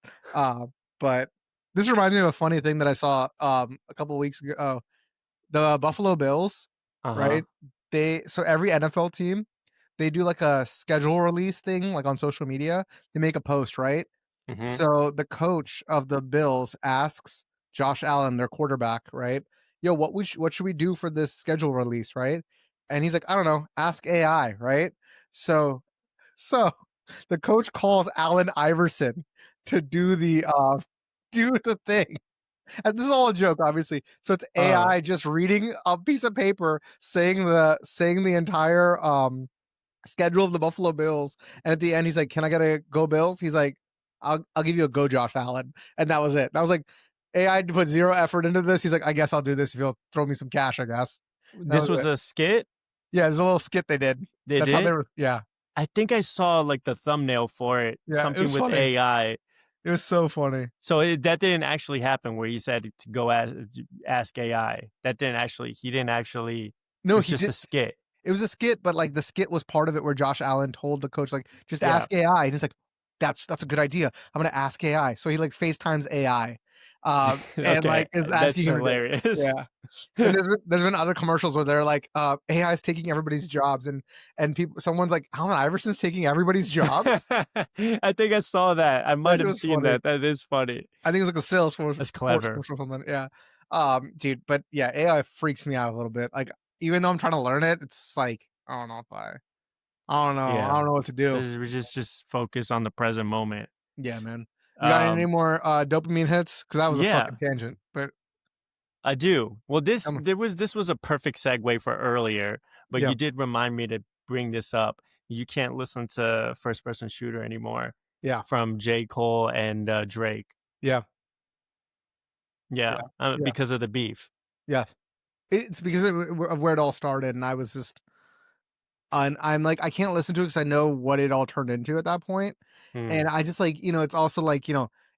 But this reminds me of a funny thing that I saw, a couple of weeks ago. The Buffalo Bills, Uh-huh. right? So every NFL team, they do like a schedule release thing, like on social media. They make a post, right? Mhm. So the coach of the Bills asks Josh Allen, their quarterback, right? Yo, what should we do for this schedule release, right? And he's like, I don't know, ask AI, right? So so The coach calls Allen Iverson to do the thing. And this is all a joke, obviously. So it's Uh, AI just reading a piece of paper saying the entire schedule of the Buffalo Bills, and at the end he's like, "Can I get a go Bills?" He's like, "I'll give you a go Josh Allen," and that was it. And I was like, AI put zero effort into this. He's like, "I guess I'll do this if you'll throw me some cash, I guess." And that this was was it. a skit Yeah, there's a little skit they did. they That's how they did? were. Yeah, I think I saw, like, the thumbnail for it, yeah, it something was with funny. AI. It was so funny. So that didn't actually happen where he said to go ask AI. That didn't actually he didn't actually it No, was he just did. a skit. It was a skit, but like the skit was part of it where Josh Allen told the coach, like, just Yeah. ask AI. And he's like, that's a good idea. I'm gonna ask AI. So he like FaceTimes AI. And Okay, like is that's asking him to do it. hilarious. Yeah. And there's been other commercials where they're like, AI is taking everybody's jobs, and people someone's like, Allen Iverson's taking everybody's jobs? I think I saw that. I That might shit have was seen funny. that. That is funny. I think it was like a That's sports clever. commercial or something. Yeah. Dude, but yeah, AI freaks me out a little bit. Like, even though I'm trying to learn it, it's like, I don't know if I don't know. I Yeah. don't know what to do. We just focus on the present moment. Yeah, man. You got any Um, more, dopamine hits? Because that was a yeah, fucking tangent, but I do. Well, tell me. this was a perfect segue for earlier, but Yeah, you did remind me to bring this up. You can't listen to First Person Shooter anymore yeah, from J. Cole and, Drake. yeah, Yeah, yeah, yeah, because of the beef. yeah. It's because of where it all started, and I was just I'm like, I can't listen to it because I know what it all turned into at that point, and Mm. I just like, it's also like,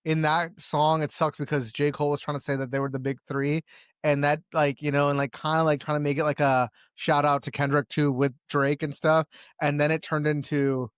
in that song, it sucks because J. Cole was trying to say that they were the big 3, and that, like, and, like, kinda, like, trying to make it like a shout out to Kendrick too with Drake and stuff, and then it turned into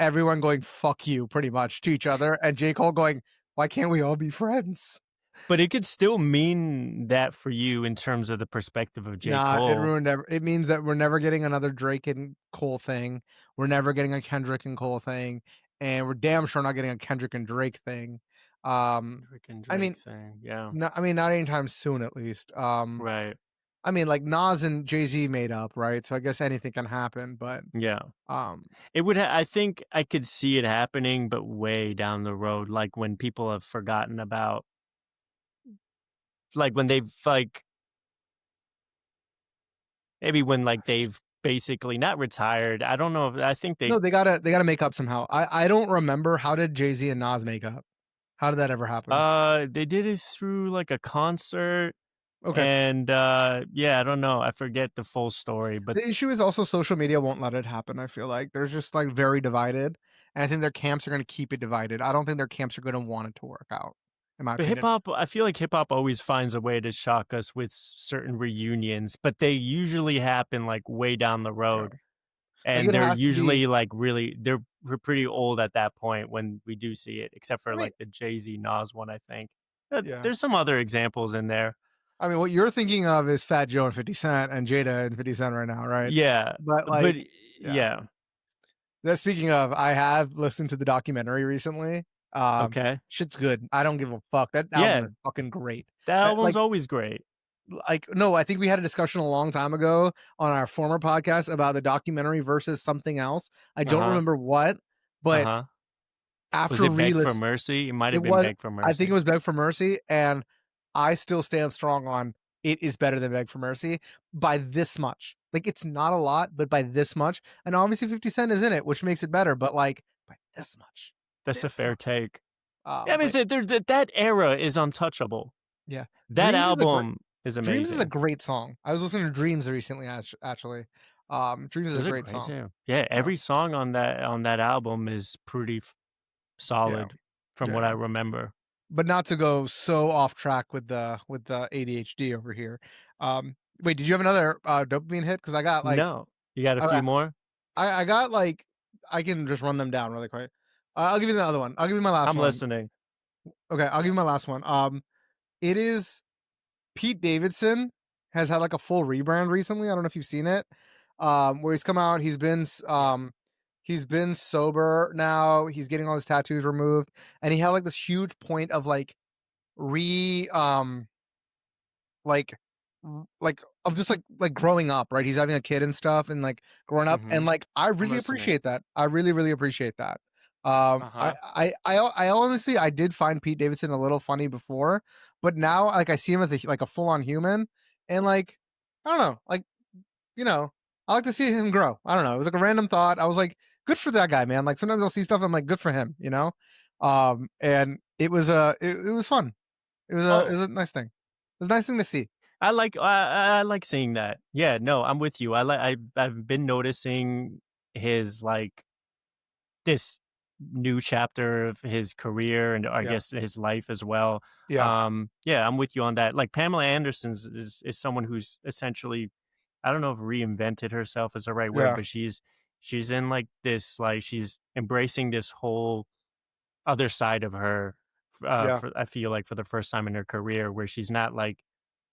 everyone going "fuck you" pretty much to each other, and J. Cole going, "Why can't we all be friends?" But it could still mean that for you in terms of the perspective of J. Nah, it Cole. ruined it means that we're never getting another Drake and Cole thing, we're never getting a Kendrick and Cole thing, and we're damn sure not getting a Kendrick and Drake thing. Um, Drake and I mean, Drake thing, yeah. not anytime soon at least. Right, I mean, like, Nas and Jay-Z made up, right? So I guess anything can happen, but, yeah. um It would I think I could see it happening, but way down the road, like, when people have forgotten about like, when they've, like maybe when, like, they've basically not retired, I don't know if I think no, they they gotta make up somehow. I don't remember, how did Jay-Z and Nas make up? How did that ever happen? they did it through, like, a concert, Okay. and, yeah, I don't know, I forget the full story, but The issue is also social media won't let it happen, I feel like. They're just, like, very divided, and I think their camps are gonna keep it divided. I don't think their camps are gonna want it to work out, in my hip opinion. hop I feel like hip hop always finds a way to shock us with certain reunions, but they usually happen, like, way down the Yeah. road, Like, and it they're has to be usually, like, really we're pretty old at that point when we do see it, except I for, mean like, the Jay-Z Nas one, I think. yeah. There's some other examples in there. I mean, what you're thinking of is Fat Joe and 50 Cent and Jada and 50 Cent right now, right? Yeah, But, but like yeah. yeah, Speaking of, I have listened to the documentary recently. okay. Shit's good. I don't give a fuck. That album Yeah, is fucking great. that album's Like always great. no, I think we had a discussion a long time ago on our former podcast about the documentary versus something else. I don't Uh-huh, remember what, but uh-huh. Was after it Beg for re-listen Mercy? It might have it been was Beg for I think it Mercy. was Beg for Mercy, and I still stand strong on it is better than Beg for Mercy by this much. Like, it's not a lot, but by this much, and obviously 50 Cent is in it, which makes it better, but, like, by this much. That's a This fair much. take. Yeah, I mean, But that era is untouchable. yeah. That Dreams is a great album is Dreams is a amazing. great song. I was listening to Dreams recently, actually. Dreams is a Those are great great song. too. Yeah, Yeah. every song on that album is pretty Yeah. solid from what I Yeah. remember. But not to go so off track with the ADHD over here. Wait, did you have another, dopamine hit? Because I got, like No. You got a okay, few more? I got, like I can just run them down really quick. I'll give you the other one. I'll give you my last I'm one. listening. Okay, I'll give you my last one. It is Pete Davidson has had, like, a full rebrand recently. I don't know if you've seen it, where he's come out, he's been sober now, he's getting all his tattoos removed, and he had, like, this huge point of, like, re like like of just like growing up, right? He's having a kid and stuff and like growing up and Mhm. like I I'm really listening. appreciate that. I really, really appreciate that. Uh-huh. I honestly I did find Pete Davidson a little funny before, but now like I see him as like a full on human and like I don't know, like you know, I like to see him grow. I don't know. It was like a random thought. I was like, good for that guy, man. Like sometimes I'll see stuff. I'm like, good for him, you know? And it was fun. It Oh, was a nice thing. It was a nice thing to see. I like seeing that. Yeah, no, I'm with you. I've been noticing his, like, this new chapter of his career and I Yeah. guess his life as well. Yeah. Yeah, I'm with you on that. Like, Pamela Anderson's is someone who's essentially, I don't know if reinvented herself is the right word, Yeah. but she's in, like, this, like, she's embracing this whole other side of her, Yeah. for I feel like for the first time in her career where she's not, like,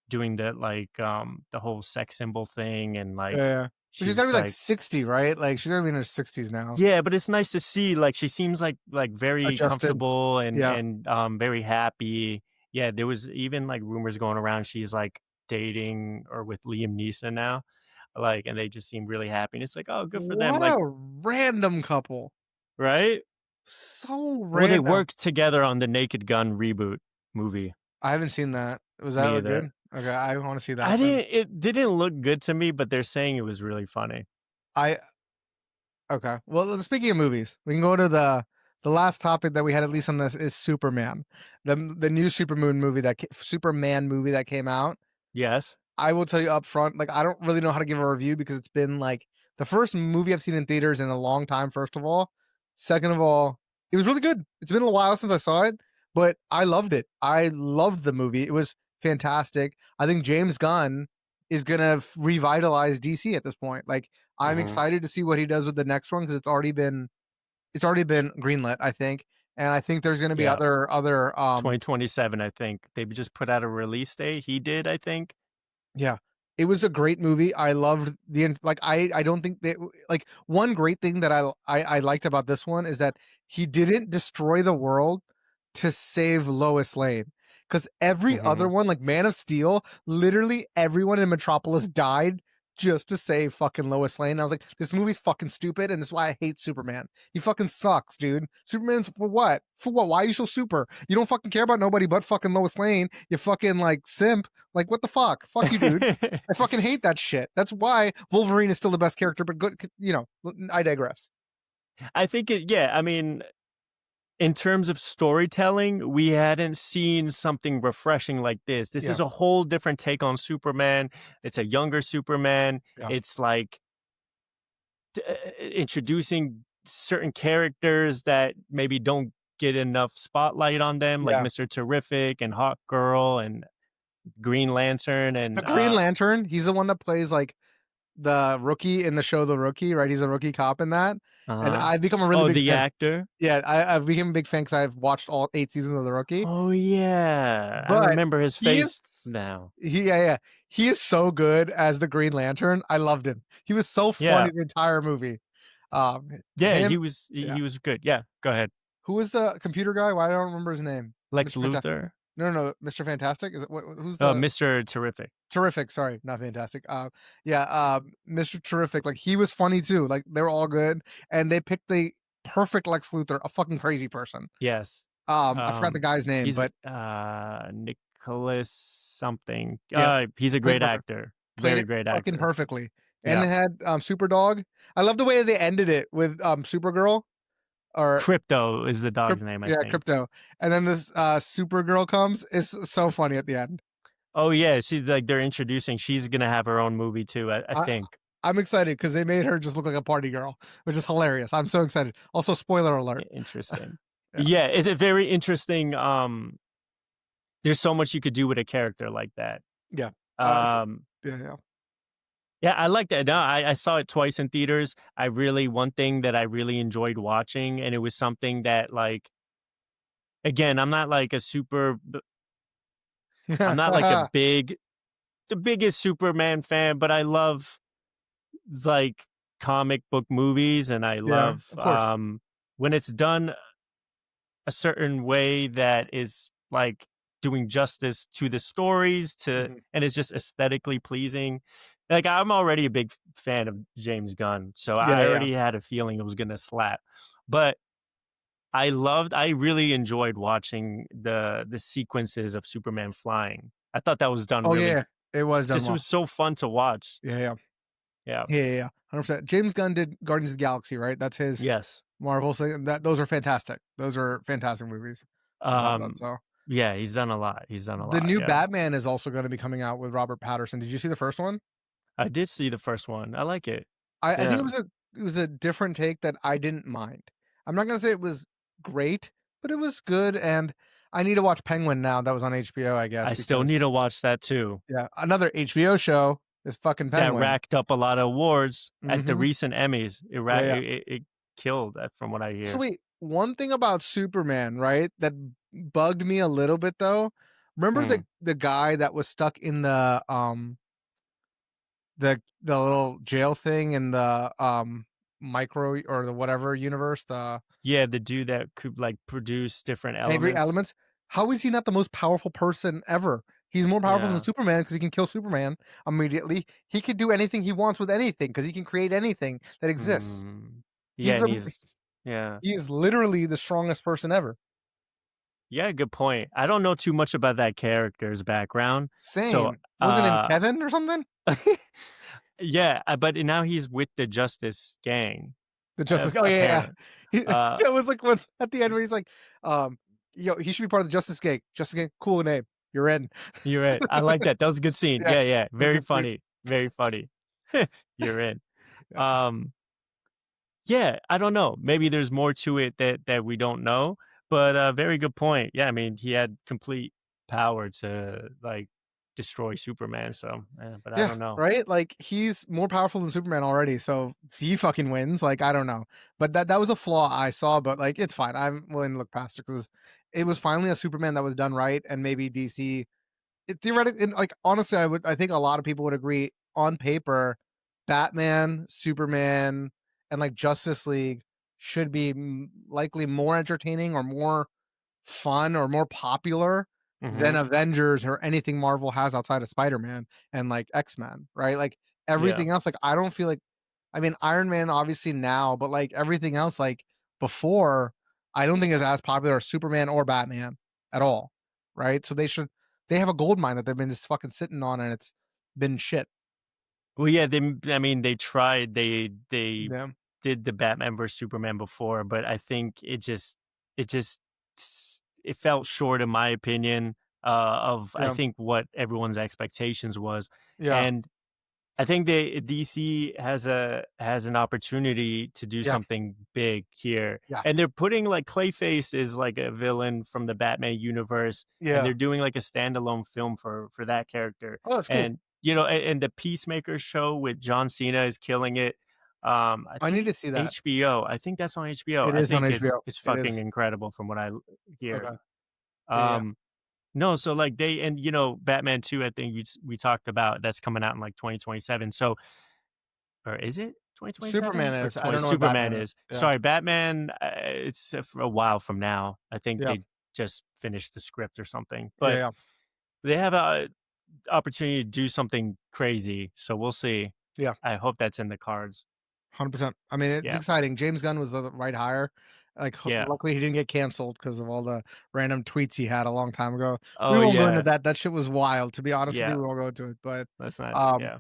doing the whole sex symbol thing and, Yeah. like, Yeah. But she's gotta she's be like like 60, right? Like she's gotta be in her 60s now. yeah, but it's nice to see, like, she seems like very Adjusted. comfortable Yeah. and, very happy. Yeah, there was even, like, rumors going around she's, like, dating or with Liam Neeson now, like, and they just seem really happy, and it's like, "Oh, good for them," What like a random couple. right? So Well, they random. worked together on the Naked Gun reboot movie. I haven't seen that. Was that Me look good? either. Okay, I want to see I that then. didn't it didn't look good to me, but they're saying it was really funny. I Okay. Well, speaking of movies, we can go to the last topic that we had at least on this is Superman, the new Superman movie that came out. Yes. I will tell you up front, like I don't really know how to give a review because it's been like the first movie I've seen in theaters in a long time. First of all, second of all, it was really good. It's been a while since I saw it, but I loved it. I loved the movie. It was fantastic. I think James Gunn is gonna revitalize DC at this point. Like I'm Mhm. excited to see what he does with the next one because it's already been greenlit. I think, and I think there's gonna be Yeah. other 2027, I think. They just put out a release date. He did, I think. Yeah. It was a great movie. I loved like, I don't think that like, one great thing that I liked about this one is that he didn't destroy the world to save Lois Lane. Because every other Mhm. one, like Man of Steel, literally everyone in Metropolis died just to save fucking Lois Lane. I was like, this movie's fucking stupid, and this is why I hate Superman. He fucking sucks, dude. Superman's for what? For what? Why are you so super? You don't fucking care about nobody but fucking Lois Lane. You fucking like simp. Like, what the fuck? Fuck you, dude. I fucking hate that shit. That's why Wolverine is still the best character, but good, I digress. I think yeah, I mean, in terms of storytelling, we hadn't seen something refreshing like this. This Yeah, is a whole different take on Superman. It's a younger Superman. yeah, It's like introducing certain characters that maybe don't get enough spotlight on them, like yeah. Mr. Terrific and Hawk Girl and Green Lantern The and Green Lantern, he's the one that plays like the rookie in the show The Rookie, right? He's a rookie cop in that. And uh-huh. I've become a really Oh, big the fan. actor? Yeah, I've become a big fan because I've watched all 8 seasons of The Rookie. Oh, yeah. I But remember his he is face now. yeah. He is so good as the Green Lantern. I loved him. He was so Yeah. funny the entire movie. Um, Yeah, him, he yeah. was good. Yeah, go ahead. Who was the computer guy? Why I don't remember his name? Lex Mr. Fantastic. Luthor? No, Mr. Fantastic? Is it who's the Mr. Terrific. Terrific, sorry, not Fantastic. Yeah, Mr. Terrific, like, he was funny too, like, they were all good, and they picked the perfect Lex Luthor, a fucking crazy person. Yes. I forgot the guy's name, He's, but Nicholas something. yeah, He's a played great perfect. actor. Played Very it great fucking actor. perfectly, and Yeah. it had, Superdog. I love the way they ended it with, Supergirl or Crypto is the dog's name, I think. Crypto, and then this, Supergirl comes. It's so funny at the end. Oh, yeah, she's like they're introducing she's gonna have her own movie too, I I think. I'm excited because they made her just look like a party girl, which is hilarious. I'm so excited. Also, spoiler alert. Interesting. Yeah, Yeah, is it very interesting, there's so much you could do with a character like that. yeah. So Um, yeah. yeah, I like that. No, I saw it twice in theaters. I really one thing that I really enjoyed watching, and it was something that, like again, I'm not like a big the biggest Superman fan, but I love, like, comic book movies, and I Yeah, love, of course. when it's done a certain way that is, like doing justice to the stories, to Mhm. and it's just aesthetically pleasing. Like, I'm already a big fan of James Gunn, so Yeah, I yeah. already had a feeling it was gonna slap. But I really enjoyed watching the sequences of Superman flying. I thought that was done Oh, really yeah, f yeah. It was done just it well. was so fun to watch. Yeah, yeah. Yeah. Yeah, yeah, yeah. 100%. James Gunn did Guardians of the Galaxy, right? That's his Yes. Marvel thing. Those are fantastic. Those are fantastic movies on top of that, Um, so yeah, he's done a lot, the new yeah. Batman is also gonna be coming out with Robert Patterson. Did you see the first one? I did see the first one, I like it. I think Yeah. it was a different take that I didn't mind. I'm not gonna say it was great, but it was good, and I need to watch Penguin now. That was on HBO, I guess, I still because need to watch that too. yeah, another HBO show is fucking That Penguin. racked up a lot of awards at the Mhm. recent Emmys. Yeah, yeah. It killed, from what I So hear. wait, one thing about Superman, right, that bugged me a little bit though. Remember Mm. the guy that was stuck in the little jail thing in the micro or the whatever universe, the Yeah, the dude that could, like, produce different Angry elements. Elements? How is he not the most powerful person ever? He's more powerful than Yeah. Superman because he can kill Superman immediately. He can do anything he wants with anything because he can create anything that exists. Mm. Yeah, He's and a he's yeah. he is literally the strongest person ever. Yeah, good point. I don't know too much about that character's background, so, Same. Wasn't in Kevin or something? yeah, but now he's with the Justice Gang, The Justice Oh, yeah, yeah. apparently. Uh, It was like when at the end where he's like, "Yo, he should be part of the Justice Gang. Justice Gang, cool name. You're in." you're right. I like that. That was a good scene. Yeah. Yeah, yeah. It was Very good scene. funny. Very funny. You're in. Yeah. Um, yeah, I don't know. Maybe there's more to it that we don't know, but very good point. Yeah, I mean, he had complete power to like destroy Superman. So, but I Yeah, don't know. right? Like, he's more powerful than Superman already, so he fucking wins, like, I don't know. But that was a flaw I saw, but, like, it's fine. I'm willing to look past it because it was finally a Superman that was done right, and maybe DC it theoretically and, like, honestly, I think a lot of people would agree, on paper, Batman, Superman, and, like, Justice League should be likely more entertaining or more fun or more popular than Hmm. Avengers or anything Marvel has outside of Spider-Man and, like, X-Men, right? Like, Yeah. everything else, like, I don't feel like I mean, Iron Man obviously now, but, like, everything else, like, before, I don't think is as popular as Superman or Batman at all, right? So they have a gold mine that they've been just fucking sitting on, and it's been shit. Well, yeah, I mean, they tried. They Yeah. did the Batman versus Superman before, but I think it just it fell short, in my opinion, of I Yeah. think what everyone's expectations was, Yeah. and I think DC has an opportunity to do Yeah. something big here, Yeah. and they're putting, like, Clayface is, like, a villain from the Batman universe, and Yeah. they're doing, like, a standalone film for that character, Oh, that's cool. and, and the Peacemaker show with John Cena is killing it. I I need think to see that. HBO, I think that's on HBO, It I is on think HBO. is It fucking is. incredible from what I hear. Okay. Yeah, yeah. Um no, so, like, they and, Batman 2, I think we talked about that's coming out in, like, 2027, so or is it Superman 2027 or is. I 20 don't know what Superman Batman is. is. Yeah. Sorry, Batman, it's, for a while from now. I think Yeah. they just finished the script or something, Yeah, but yeah. they have a opportunity to do something crazy, so we'll see. Yeah. I hope that's in the cards. 100%. I mean, it's Yeah. exciting. James Gunn was the right hire. Like, Yeah. luckily he didn't get canceled because of all the random tweets he had a long time ago. We Oh, won't go into yeah. that. That shit was wild. To be honest with you, Yeah. we won't go into it. But That's not um, yeah.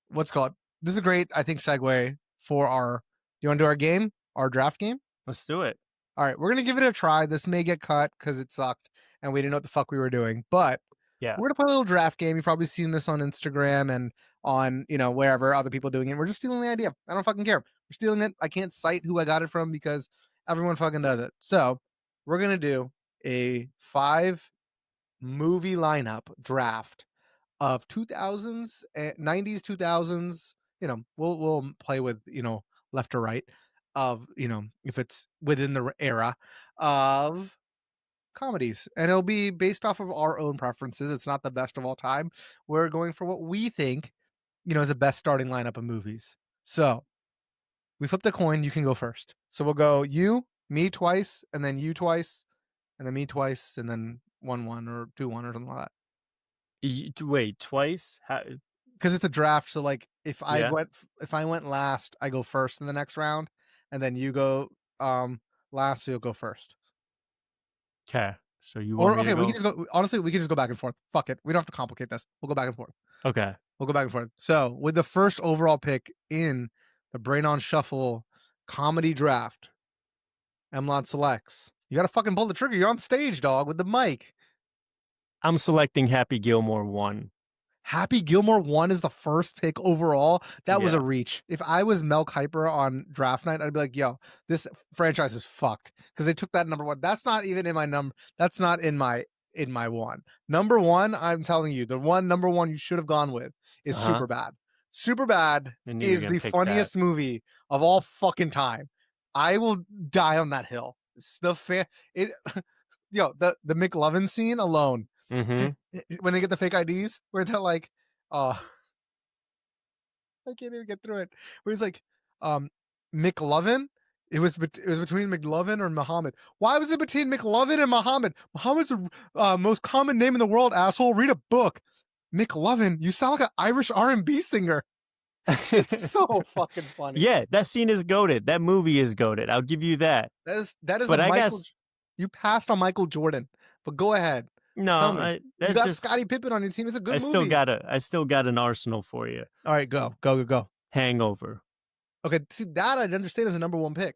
what's it called? This is a great, I think, segue for our. You want to do our game, our draft game? Let's do it. All right, we're gonna give it a try. This may get cut because it sucked and we didn't know what the fuck we were doing. But Yeah. we're gonna play a little draft game. You've probably seen this on Instagram and on wherever other people doing it. We're just stealing the idea. I don't fucking care. We're stealing it. I can't cite who I got it from because everyone fucking does it. So we're gonna do a 5 movie lineup draft of 2000s, 90s, 2000s. We'll play with left or right of if it's within the era of comedies, and it'll be based off of our own preferences. It's not the best of all time. We're going for what we think, is the best starting lineup of movies. So we flipped a coin. You can go first. So we'll go you, me twice, and then you twice, and then me twice, and then 1-1 or 2-1 or something like that. Wait, twice? How? Because it's a draft, so, like, Yeah. if I went last, I go first in the next round, and then you go, last, so you'll go first. Okay. So you want Or, me to okay, we can go? just go honestly, we can just go back and forth. Fuck it. We don't have to complicate this. We'll go back and forth. Okay. We'll go back and forth. So, with the first overall pick in the Brain on Shuffle comedy draft, Emlon selects. You gotta fucking pull the trigger. You're on stage, dog, with the mic. I'm selecting Happy Gilmore 1. Happy Gilmore 1 is the first pick overall. That was a Yeah. reach. If I was Mel Kiper on draft night, I'd be like, "Yo, this franchise is fucked," because they took that number 1. That's not even in my number. That's not in my 1. Number 1, I'm telling you, the one number 1 you should have gone with is Uh-huh. Superbad. Superbad I knew you were is gonna the pick that. funniest movie of all fucking time. I will die on that hill. It's the it yo, the McLovin scene alone, Mhm. when they get the fake IDs, where they're like, oh, I can't even get through it. Where he's like, McLovin. It was between McLovin or Muhammad. Why was it between McLovin and Muhammad? Muhammad's the most common name in the world. Asshole, read a book. McLovin, you sound like an Irish R&B singer. Shit's so fucking funny. Yeah, that scene is goated. That movie is goated. I'll give you that. That is a But I Michael. guess You passed on Michael Jordan, but go ahead. Tell no, me, you that's got just Scottie Pippen on your team. It's a good movie. I still got an arsenal for you. All right, go. Hangover. Okay, see that I'd understand as a number 1 pick.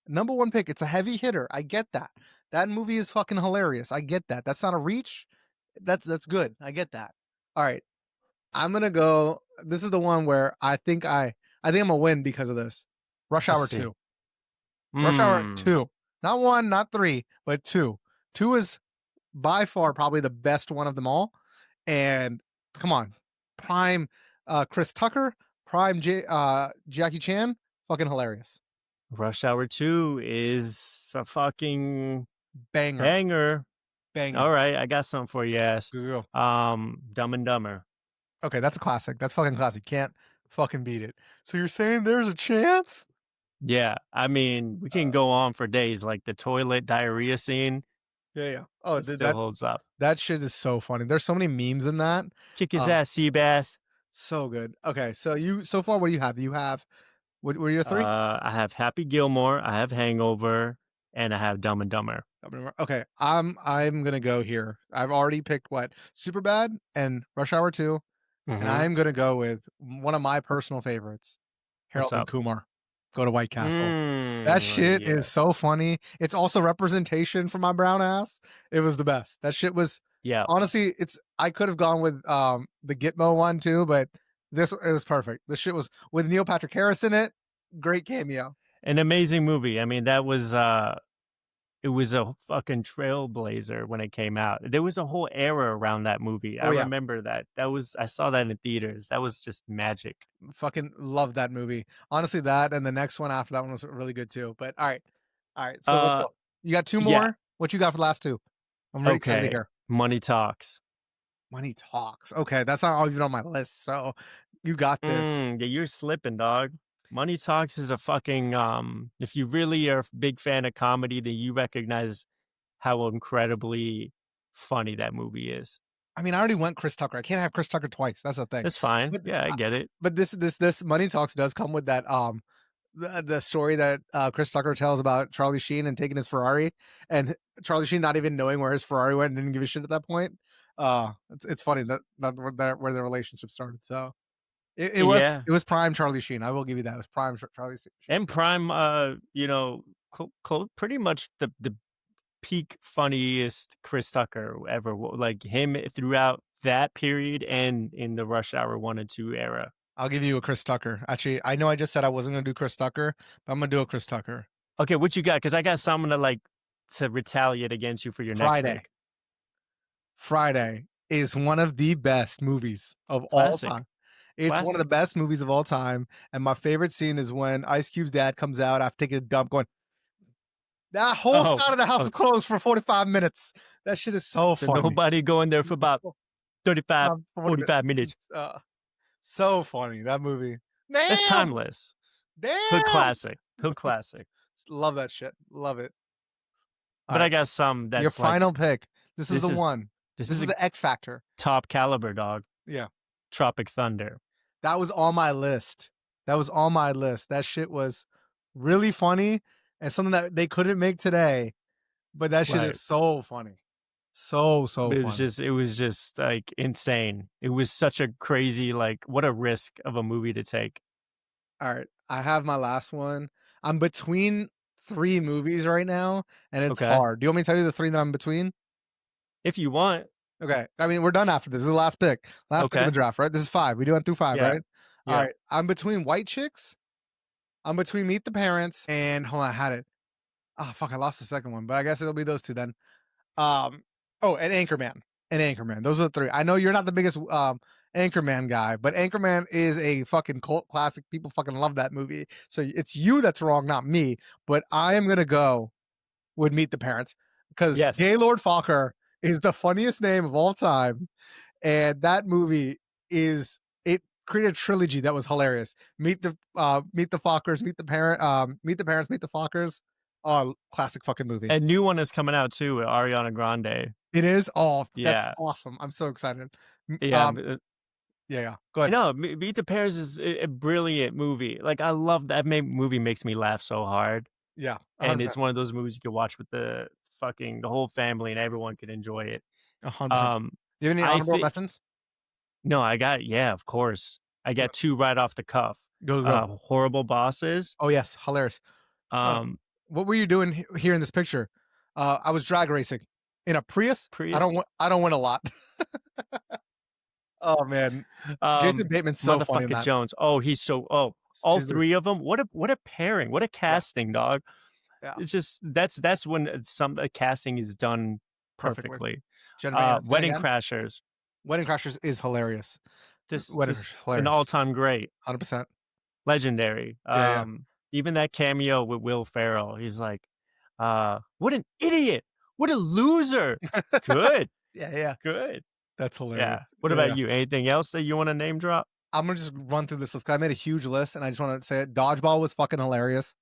Number 1 pick, it's a heavy hitter. I get that. That movie is fucking hilarious. I get that. That's not a reach. That's good. I get that. All right. I'm gonna go. This is the one where I think I'm gonna win because of this. Rush Let's Hour see. 2. Rush Hour Hmm. 2. Not 1, not 3, but 2. 2 is by far probably the best one of them all. And come on, prime Chris Tucker, prime Jackie Chan, fucking hilarious. Rush Hour 2 is a fucking Banger. banger. Banger. All right, I got something for you ass. Go. Dumb and Dumber. Okay, that's a classic. That's fucking classic. Can't fucking beat it. So you're saying there's a chance? Yeah, I mean, we can Uh, go on for days, like the toilet diarrhea scene, yeah. Oh, it still holds up. that shit is so funny. There's so many memes in that. Kick his Uh, ass, Seabass. so good. Okay, so so far what do you have? You have what were your 3? I have Happy Gilmore, I have Hangover, and I have Dumb and Dumber. Okay, I'm gonna go here. I've already picked what Superbad and Rush Hour 2, and Mhm. I'm gonna go with one of my personal favorites, What's Harold and up? Kumar. Go to White Castle. That shit Yeah. is so funny. It's also representation for my brown ass. It was the best. That shit was Yeah. honestly, it's I could have gone with the Gitmo one too, but this it was perfect. This shit was with Neil Patrick Harris in it. Great cameo. An amazing movie. I mean, that was, it was a fucking trailblazer when it came out. There was a whole era around that movie. I Oh yeah. remember that. That was I saw that in theaters. That was just magic. Fucking love that movie. Honestly, that and the next one after that one was really good too. But all right. All right. So let's Uh, go. You got 2 yeah. more? What you got for the last 2? I'm really excited to Okay. hear. Money Talks. Money Talks. Okay, that's not even on my list. So you got this. Yeah, you're slipping, dog. Money Talks is a fucking, if you really are a big fan of comedy, then you recognize how incredibly funny that movie is. I mean, I already went Chris Tucker. I can't have Chris Tucker twice. That's the thing. That's fine. But Yeah, I get it. this Money Talks does come with that the story that Chris Tucker tells about Charlie Sheen and taking his Ferrari and Charlie Sheen not even knowing where his Ferrari went and didn't give a shit at that point. It's funny that where the relationship started. So Yeah. it was prime Charlie Sheen. I will give you that. It was prime Charlie Sheen. And Prime, pretty much the peak funniest Chris Tucker ever. Like him throughout that period and in the Rush Hour 1 and 2 era. I'll give you a Chris Tucker. Actually, I know I just said I wasn't gonna do Chris Tucker, but I'm gonna do a Chris Tucker. Okay, what you got? Because I got something to retaliate against you for your next Friday. pick. Friday is one of the best movies of all Classic. time. It's one of the Classic. best movies of all time, and my favorite scene is when Ice Cube's dad comes out after taking a dump going, "That whole Oh, side of the house oh, is closed for 45 minutes." That shit is so so funny. nobody going there for about 35, 40 minutes. 45 minutes. So funny, that movie. That's Damn! timeless. Hood Damn! classic. Hood classic. Love that shit. Love it. But I Alright, got some your that's like final pick. This is This the is one. this This is is a the X factor. top caliber, dog. Yeah. Tropic Thunder. That was on my list. That was on my list. That shit was really funny and something that they couldn't make today, but that shit Right. is so funny. So, so funny. It was just, like, insane. It was such a crazy, like, what a risk of a movie to take. All right. I have my last one. I'm between 3 movies right now, and it's Okay. hard. Do you want me to tell you the 3 that I'm between? If you want. Okay. I mean, we're done after this. This is the last pick. Last pick of the Okay. draft, right? This is 5. We went through 5, Yeah. right? All Yeah. right. I'm between White Chicks. I'm between Meet the Parents and hold on, I had it. Oh, fuck, I lost the second one, but I guess it'll be those 2 then. Um, oh, and Anchorman. And Anchorman. Those are the 3. I know you're not the biggest Anchorman guy, but Anchorman is a fucking cult classic. People fucking love that movie. So it's you that's wrong, not me. But I am gonna go with Meet the Parents because Yes. Gaylord Fokker is the funniest name of all time, and that movie is it created a trilogy that was hilarious. Meet the Fockers, Meet the Parents, Meet the Fockers. Oh, classic fucking movie. A new one is coming out too with Ariana Grande. It is? Oh, that's Yeah. awesome. I'm so excited. M Yeah, yeah, yeah. Go I ahead. know, Meet the Parents is a brilliant movie. Like, I love that movie makes me laugh so hard, Yeah, and 100%. it's one of those movies you can watch with the whole family and everyone can enjoy it. 100%. Um, Do you have any I honorable think mentions? no, yeah, of course. I Go got 2 right off the cuff. go, go. Horrible Bosses, Oh, yes, hilarious. Uh, um, what were you doing here in this picture? I was drag racing in a Prius. Prius, I don't win a lot. Oh, man. Jason Bateman's so funny in Motherfucker that. Jones. Oh, he's so all She's the 3 of them. What a pairing, what a yeah, casting, dog. yeah, It's just that's when some casting is done perfectly. perfectly. Jennifer Aniston Wedding again. Crashers, Wedding Crashers is hilarious. Wedding Crashers, just an hilarious. all-time great, 100%. legendary. Yeah, yeah. Even that cameo with Will Ferrell, he's like, "What an idiot! What a loser!" Good, Yeah, yeah. good. That's hilarious. Yeah. What Yeah, about yeah. you? Anything else that you wanna name drop? I'm gonna just run through this list 'cause I made a huge list, and I just wanna say it. Dodgeball was fucking hilarious.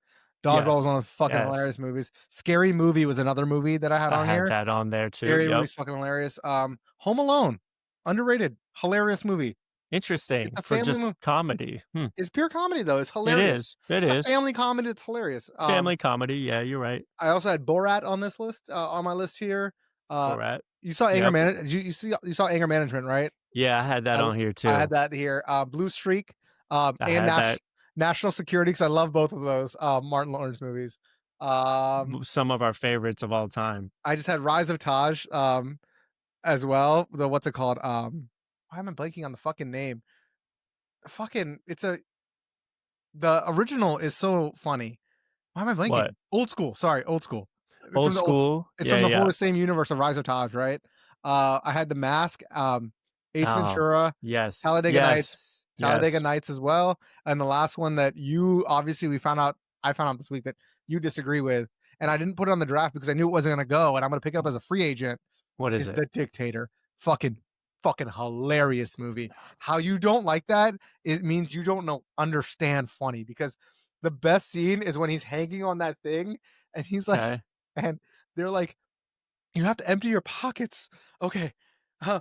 Dodgeball was one Yes, of the fucking yes. hilarious movies. Scary Movie was another movie that I had I on had here. that on there too, Scary yep. Movie's fucking hilarious. Home Alone, underrated, hilarious movie. It's Interesting a for family just movie. comedy. Hmm. It's pure comedy though. It's It hilarious. is, it A is. family comedy. It's hilarious. Family comedy, yeah, you're right. I also had Borat on this list, on my list here. Uh, Borat. you saw Anger Yep. Management. You saw Anger Management, right? Yeah, I had that I on here I had too. that here. Blue Streak, I and had that National Security because I love both of those Martin Lawrence movies. Um, some of our favorites of all time. I just had Rise of Taj as well. The what's it called? Why am I blanking on the fucking name? Fucking, it's a the original is so funny. Why am I blanking? What? Old School. Sorry, Old School. It's Old from the old, School? it's Yeah, from the yeah. whole same universe of Rise of Taj, right? I had The Mask, Ace Oh, Ventura, yes, Talladega yes, Nights, Talladega yes. Nights as well, and the last one that you obviously I found out this week that you disagree with, and I didn't put it on the draft because I knew it wasn't gonna go, and I'm gonna pick it up as a free agent, What is is it? The Dictator. Fucking fucking hilarious movie. How you don't like that, it means you don't know understand funny because the best scene is when he's hanging on that thing and he's like Okay. and they're like, "You have to empty your pockets." Okay. Uh,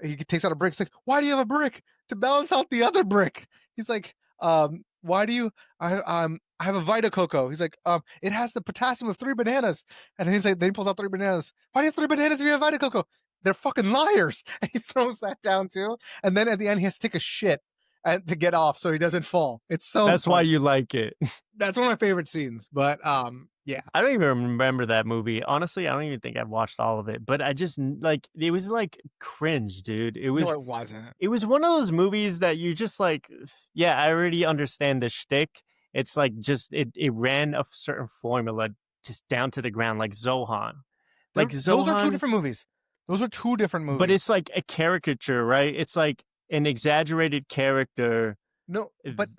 he takes out a brick. He's like, "Why do you have a brick to balance out the other brick?" He's like, "Why do you? I have a Vita Coco." He's like, "It has the potassium of 3 bananas." And then he's like, then he pulls out 3 bananas. "Why do you have 3 bananas if you have Vita Coco?" They're fucking liars. And he throws that down too. And then at the end, he has to take a shit and to get off so he doesn't fall. It's so That's why funny. you like it. That's one of my favorite scenes. But yeah, I don't even remember that movie. Honestly, I don't even think I've watched all of it, but I just like it was like cringe, dude. no, it wasn't. It was one of those movies that you just like, yeah, I already understand the shtick. It's like just it ran a certain formula just down to the ground, like Zohan. Like Those are two Zohan, different movies. Those are two different but movies. it's like a caricature, right? It's like an exaggerated character. No, Uh, but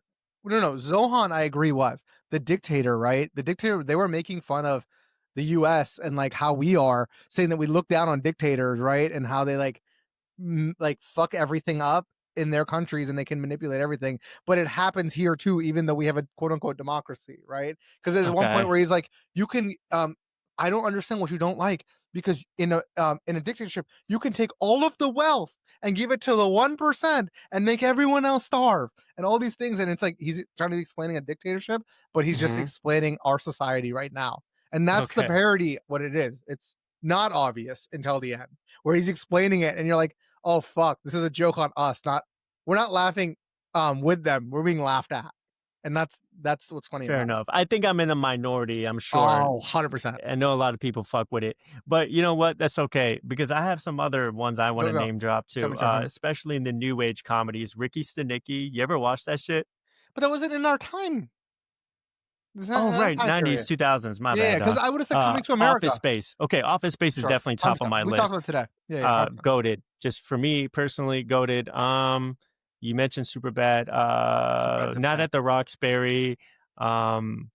no. Zohan, I agree, was The Dictator, right? The Dictator. They were making fun of the U.S. and like how we are, saying that we look down on dictators, right? And how they like fuck everything up in their countries and they can manipulate everything. But it happens here too, even though we have a quote unquote democracy, right? Because there's one point Okay. where he's like, "You can, I don't understand what you don't like. because in a dictatorship, you can take all of the wealth and give it to the 1% and make everyone else starve and all these things. And it's like he's trying to be explaining a dictatorship, but he's just Mhm. explaining our society right now. And that's the Okay. parody what it is. It's not obvious until the end, where he's explaining it and you're like, "Oh fuck, this is a joke on us, not we're not laughing with them, we're being laughed at." And that's what's funny Fair about it. enough. I think I'm in the minority, I'm sure. Oh, 100%. I know a lot of people fuck with it, but you know what? That's okay because I have some other ones I Go, wanna go. name drop Tell too, me, tell me. especially in the new age comedies. Ricky Stenicki, you ever watch that shit? But that wasn't in our time. It's not Oh, in our right, time 90s, period. 2000s, my Yeah, bad, because I would've said Coming to Office America. Space. Okay, Office Space is Sure, definitely top of 100%. my We talked list. about it today. Yeah, yeah, 100%. Goated. Just for me personally, goated. You mentioned Superbad. Superbad's the Not best. at the Roxbury. Um,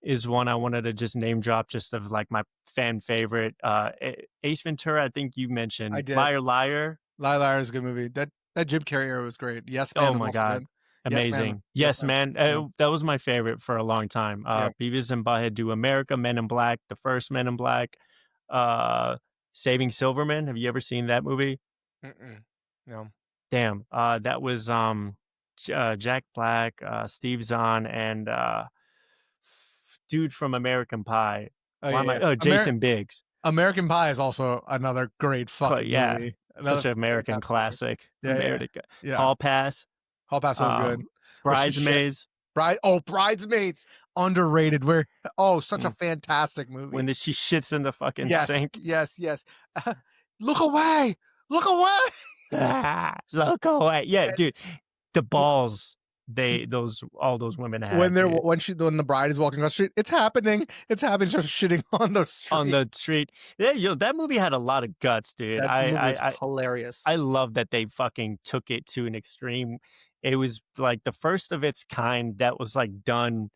is one I wanted to just name drop just of like my fan favorite. Ace Ventura, I think you I mentioned did. Liar Liar. Liar is a good movie. That Jim Carrey era was great. Yes Man Oh was my also god. good. Yes Man. Amazing. Yes Yes, Man. man. Yeah, That was my favorite for a long time. yeah. Beavis and Butthead Do America, Men in Black, the first Men in Black, uh, Saving Silverman. Have you ever seen that movie? Mm-mm. No. Damn, that was, Jack Black, Steve Zahn, and, dude from American Pie. Oh, Why yeah, am I yeah. Jason Biggs. American Pie is also another great fucking Yeah, movie. Another such an American fantastic movie. classic. Yeah, yeah, America. yeah. Hall Pass, Hall Paso was good. Where she shit. Bridesmaids, Bridesmaids, underrated. Where such a mm, fantastic movie. when she shits in the fucking Yes, sink. yes, yes. Look away! Look away! Ah, look away. Yeah, And dude, the w balls those all those women when had, they're dude. when the bride is walking across the street, "It's happening, it's happening," just shitting on the On street. the street. Yeah, yo, that movie had a lot of guts, dude. That movie is hilarious. I love that they fucking took it to an extreme. It was like the first of its kind that was like done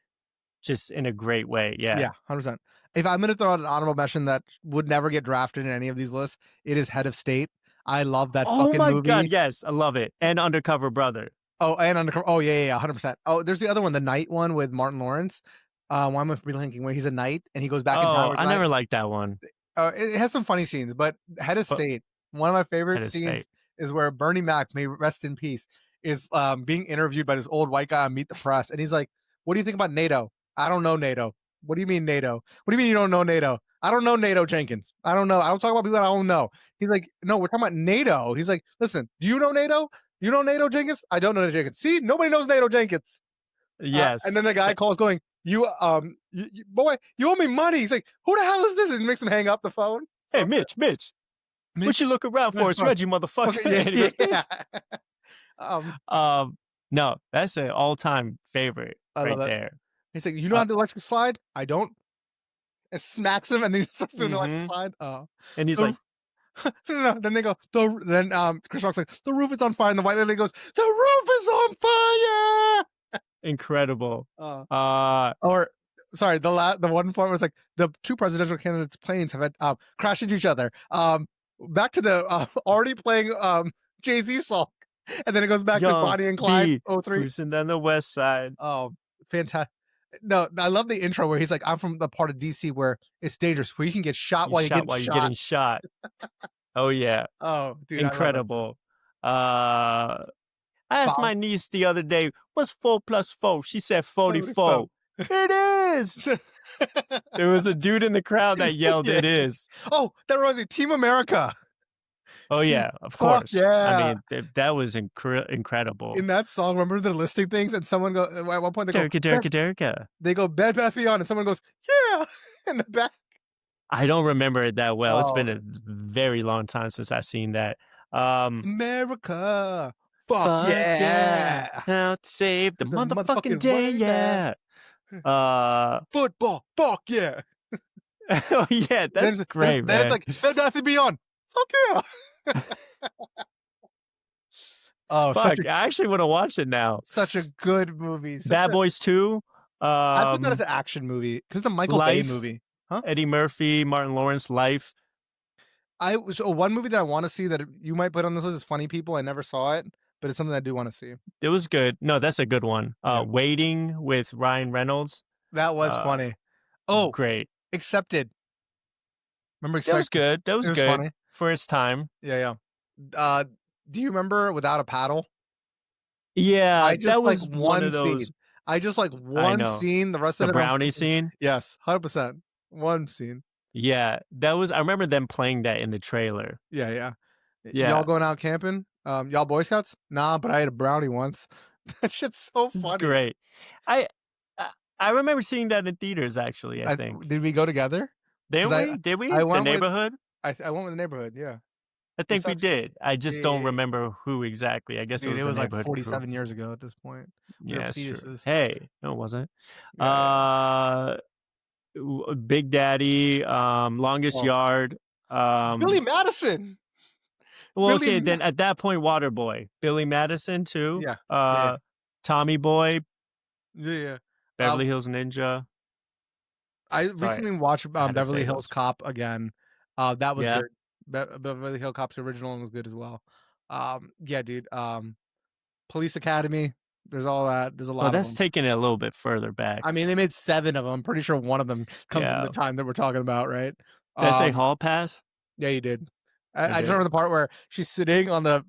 just in a great way. Yeah. Yeah, 100%. If I'm gonna throw out an honorable mention that would never get drafted in any of these lists, it is Head of State. I love that Oh fucking my god, movie. yes, I love it. And Undercover Brother. Oh, and Undercover. Oh, yeah, yeah, yeah, 100%. Oh, there's the other one, the Knight one with Martin Lawrence. Why am I blanking? Where he's a knight and he goes back in time Oh, with I knight. never liked that one, It has some funny scenes, but Head of but State, one of my Head favorite of scenes State. is where Bernie Mac, may rest in peace, is being interviewed by this old white guy on Meet the Press, and he's like, "What do you think about NATO?" "I don't know NATO." "What do you mean NATO?" "What do you mean you don't know NATO?" "I don't know NATO, Jenkins. I don't know. I don't talk about people I don't know." He's like, "No, we're talking about NATO." He's like, "Listen, do you know NATO? You know NATO, Jenkins?" "I don't know NATO, Jenkins." "See, nobody knows NATO, Jenkins." And Yes. then the guy calls going, boy, you owe me money." He's like, "Who the hell is this?" And makes him hang up the phone. Hey, So good. Mitch, what Mitch, you look around for? It's Reggie, okay, motherfucker. yeah, And he goes, yeah. Mitch. um, Um, no, that's an all-time favorite I love right that. there. He's like, "You know Uh, how to electric slide?" "I don't." And smacks him, and then he starts doing the electric mhm. slide. Oh, And he's the like, no. Then they go. Chris Rock's like, "The roof is on fire," and the white lady goes, "The roof is on fire." incredible. Uh, Uh, or sorry, the one point was like the two presidential candidates' planes have had crashed into each other. Back to the already playing Jay Z song, and then it goes back to Young Bonnie and Clyde. B Oh three. cruising down the west side. Oh, fantastic. No, I love the intro where he's like, "I'm from the part of DC where it's dangerous, where you can get shot You while you're shot getting while you're shot." getting shot. Oh yeah, Oh, dude, I love it. incredible. Uh, I asked Bob my niece the other day, "What's 4 plus 4?" She said 44. Phone. It is. There was a dude in the crowd that yelled, Yeah. "It is." Oh, that reminds me, Team America. Oh Team, yeah, of fuck course. I yeah. mean, that was incredible. In that song, remember they're listing things, and someone go at one point they go, Derricka, "Bed," Derricka, Derricka. they go, "Bed Bath Beyond," and someone goes, "Yeah," in the back. I don't remember it that well. It's been Oh, a very long time since I've seen that. Um, America. Fuck fuck yeah, yeah. out to save the The motherfucking motherfucking day, way back. yeah. Uh, Football. Fuck yeah. oh yeah, Then that's great, then it's man. like Bed Bath Beyond. Fuck yeah. Oh, Fuck, I actually wanna watch it now. such a good movie. Such Bad a Boys 2, I put that as an action movie because it's a Michael Bay Life, movie. Huh? Eddie Murphy, Martin Lawrence, Life. One movie that I wanna see that you might put on this list is Funny People. I never saw it, but it's something I do wanna see. It was good. No, that's a good one. Yeah. Waiting with Ryan Reynolds. That was Uh, funny. Oh, Great. Accepted. Remember That was Expected? good. That It was was good funny. for its time. Yeah, yeah. Uh, do you remember Without a Paddle? Yeah, I just that like was one one of those. scene. I just like I one know. scene, the rest The of it I'm brownie thinking scene? yes, 100%. One scene. Yeah, that was I remember them playing that in the trailer. Yeah, yeah. Y'all Yeah, going out camping? Y'all Boy Scouts? Nah, but I ate a brownie once. That shit's so it's funny. great. I I I remember seeing that in theaters actually, I I think. did we go together? Because Didn't we? Did I we? The went with Neighborhood? I went with the neighborhood, yeah. I We think saw we did. I just don't yeah. remember who exactly. I guess it Dude, was it the was like neighborhood crew. 47 years ago at this point. We were Yeah, it's true. fetuses. Hey, no, it wasn't. Yeah, yeah. Uh, Big Daddy, Longest Oh, Yard. Billy Um, Madison! well, Billy okay, Ma then at that point, Waterboy, Billy Madison too. Yeah. Yeah, yeah. Tommy Boy, Yeah, yeah. Beverly Hills Ninja. I Sorry, recently watched, I had to Beverly say Hills those. Cop again. That was Yeah. good. Beverly Hill Cop's original one was good as well. Yeah, dude, Police Academy, there's all that, there's a Well, lot of that's them. taking it a little bit further back. I mean, they made 7 of them. I'm pretty sure one of them comes from the Yeah. time that we're talking about, right? Did I say Um, Hall Pass? yeah, you did. I I just did. remember the part where she's sitting on the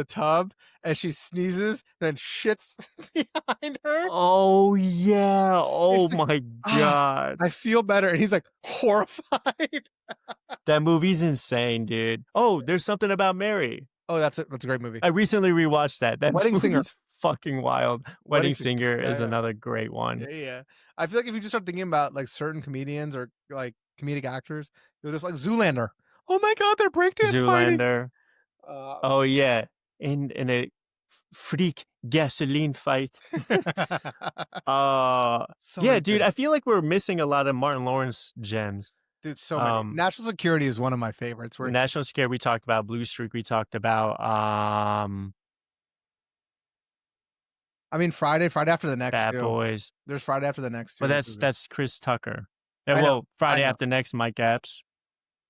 tub, and she sneezes, then shits behind her. Oh yeah. Oh It's like, my "Ah, god. I feel better," and he's, like, horrified. That movie's insane, dude. Oh, there's something about Mary. Oh, that's a great movie. I recently rewatched that. That Wedding Singer. movie's fucking wild. Wedding Wedding Singer. Singer Yeah, is yeah. another great one. Yeah, yeah. I feel like if you just start thinking about, like, certain comedians or, like, comedic actors, you're just like, Zoolander. "Oh my god, they're breakdance fighting." Zoolander. Oh yeah. In a freak gasoline fight. So Yeah, many dude, good I feel like we're missing a lot of Martin Lawrence gems. dude, so many. Um, National Security is one of my favorites where National Scare we talked about, Blue Streak we talked about, I mean, Friday After the Next Bad too. Boys. There's Friday After the Next But too, which is good. that's Chris Tucker. Yeah, I know, well, I Friday know. After Next, Mike Epps.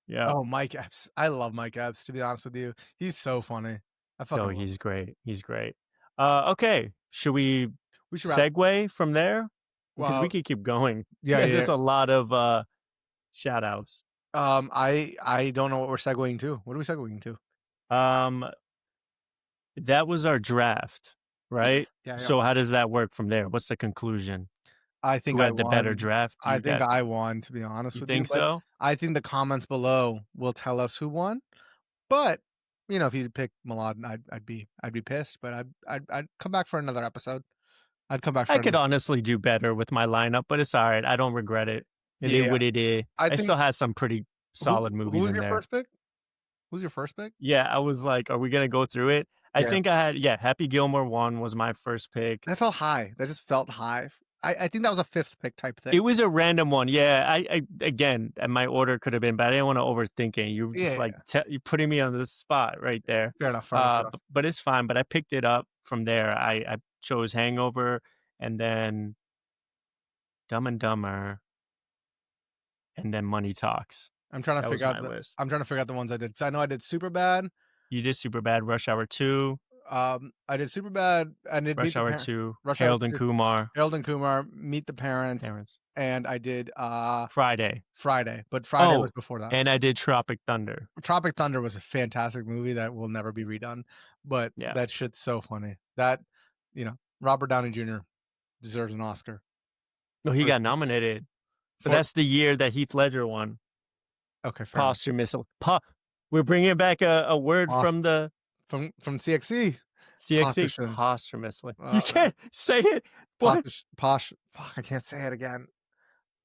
Yeah. Oh, Mike Epps. I love Mike Epps, to be honest with you. He's so funny. I No, fucking love he's him. great. He's great. Okay. Should we We should wrap segue from there? Because we well, could keep going. yeah, Because yeah. there's a lot of shout outs. I don't know what we're segueing to. What are we segueing to? Um, that was our draft, right? Yeah, yeah. So how does that work from there? What's the conclusion? I think Who I had the better won. draft? I You think got I won, to be honest you with you, think but so? I think the comments below will tell us who won. But, if you pick Milan, I'd be pissed, but I'd come back for another episode. I'd come back I for could another honestly do better with my lineup, but it's all right. I don't regret it. It is yeah. what it is. I I still think have some pretty solid who movies was in your there. first pick? Who's your first pick? Yeah, I was like, "Are we gonna go through it?" I Yeah. think I had yeah, Happy Gilmore 1 was my first pick. That felt high. That just felt high. I think that was a 5th pick type thing. It was a random one. Yeah, I again, and my order could have been, but I didn't wanna overthink it. You were just Yeah, like yeah. you putting me on the spot right there. Fair enough, fair enough, fair enough. But it's fine. But I picked it up from there. I chose Hangover and then Dumb and Dumber and then Money Talks. I'm trying to That was figure out my the list. I'm trying to figure out the ones I did. So I know I did Superbad. You did Superbad, Rush Hour 2, I did Superbad, I did Meet Rush the Hour Parents. 2, Rush Hour Harold and 2, Kumar, Harold and Kumar, Meet the Parents, Parents, and I did, Friday. Friday, but Friday was Oh, before that. and I did Tropic Thunder. Tropic Thunder was a fantastic movie that will never be redone, but Yeah. that shit's so funny. That, Robert Downey Jr. deserves an Oscar No, he for got nominated, but for that's the year that Heath Ledger won. okay, fair enough. Posthumously. We're bringing back a word Pos from the from CXC. CXC. Posthumously. Posthumously. You Uh, can't say it. What? fuck, I can't say it again.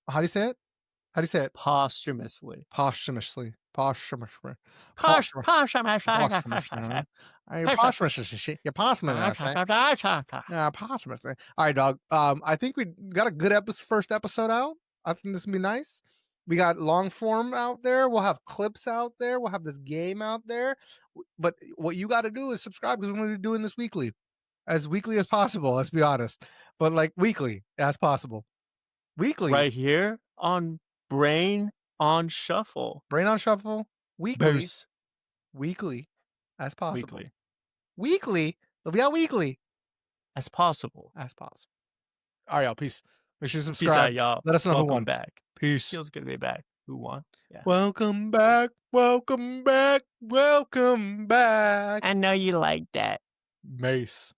How do you say it? How do you say it? Posthumously. Posthumously. Posthumously. Posh Posthumously, huh? You're posthumously. You're posthumously. Yeah, posthumously. All right, dog. I think we got a good first episode out. I think this will be nice. We got long form out there. We'll have clips out there. We'll have this game out there. But what you got to do is subscribe because we're going to be doing this as weekly as possible. Let's be honest, but like weekly as possible. Weekly, Right here on Brain on Shuffle. brain on shuffle. Weekly, Boost. weekly as possible. Weekly. Weekly, they'll be out weekly As possible. as possible. All right, y'all. Peace. Make sure you Peace subscribe. out, y'all. Let us know who Welcome won. back. Peace. Feels good to be back. Who won? Yeah. Welcome back. Welcome back. Welcome back. I know you like that. Mace.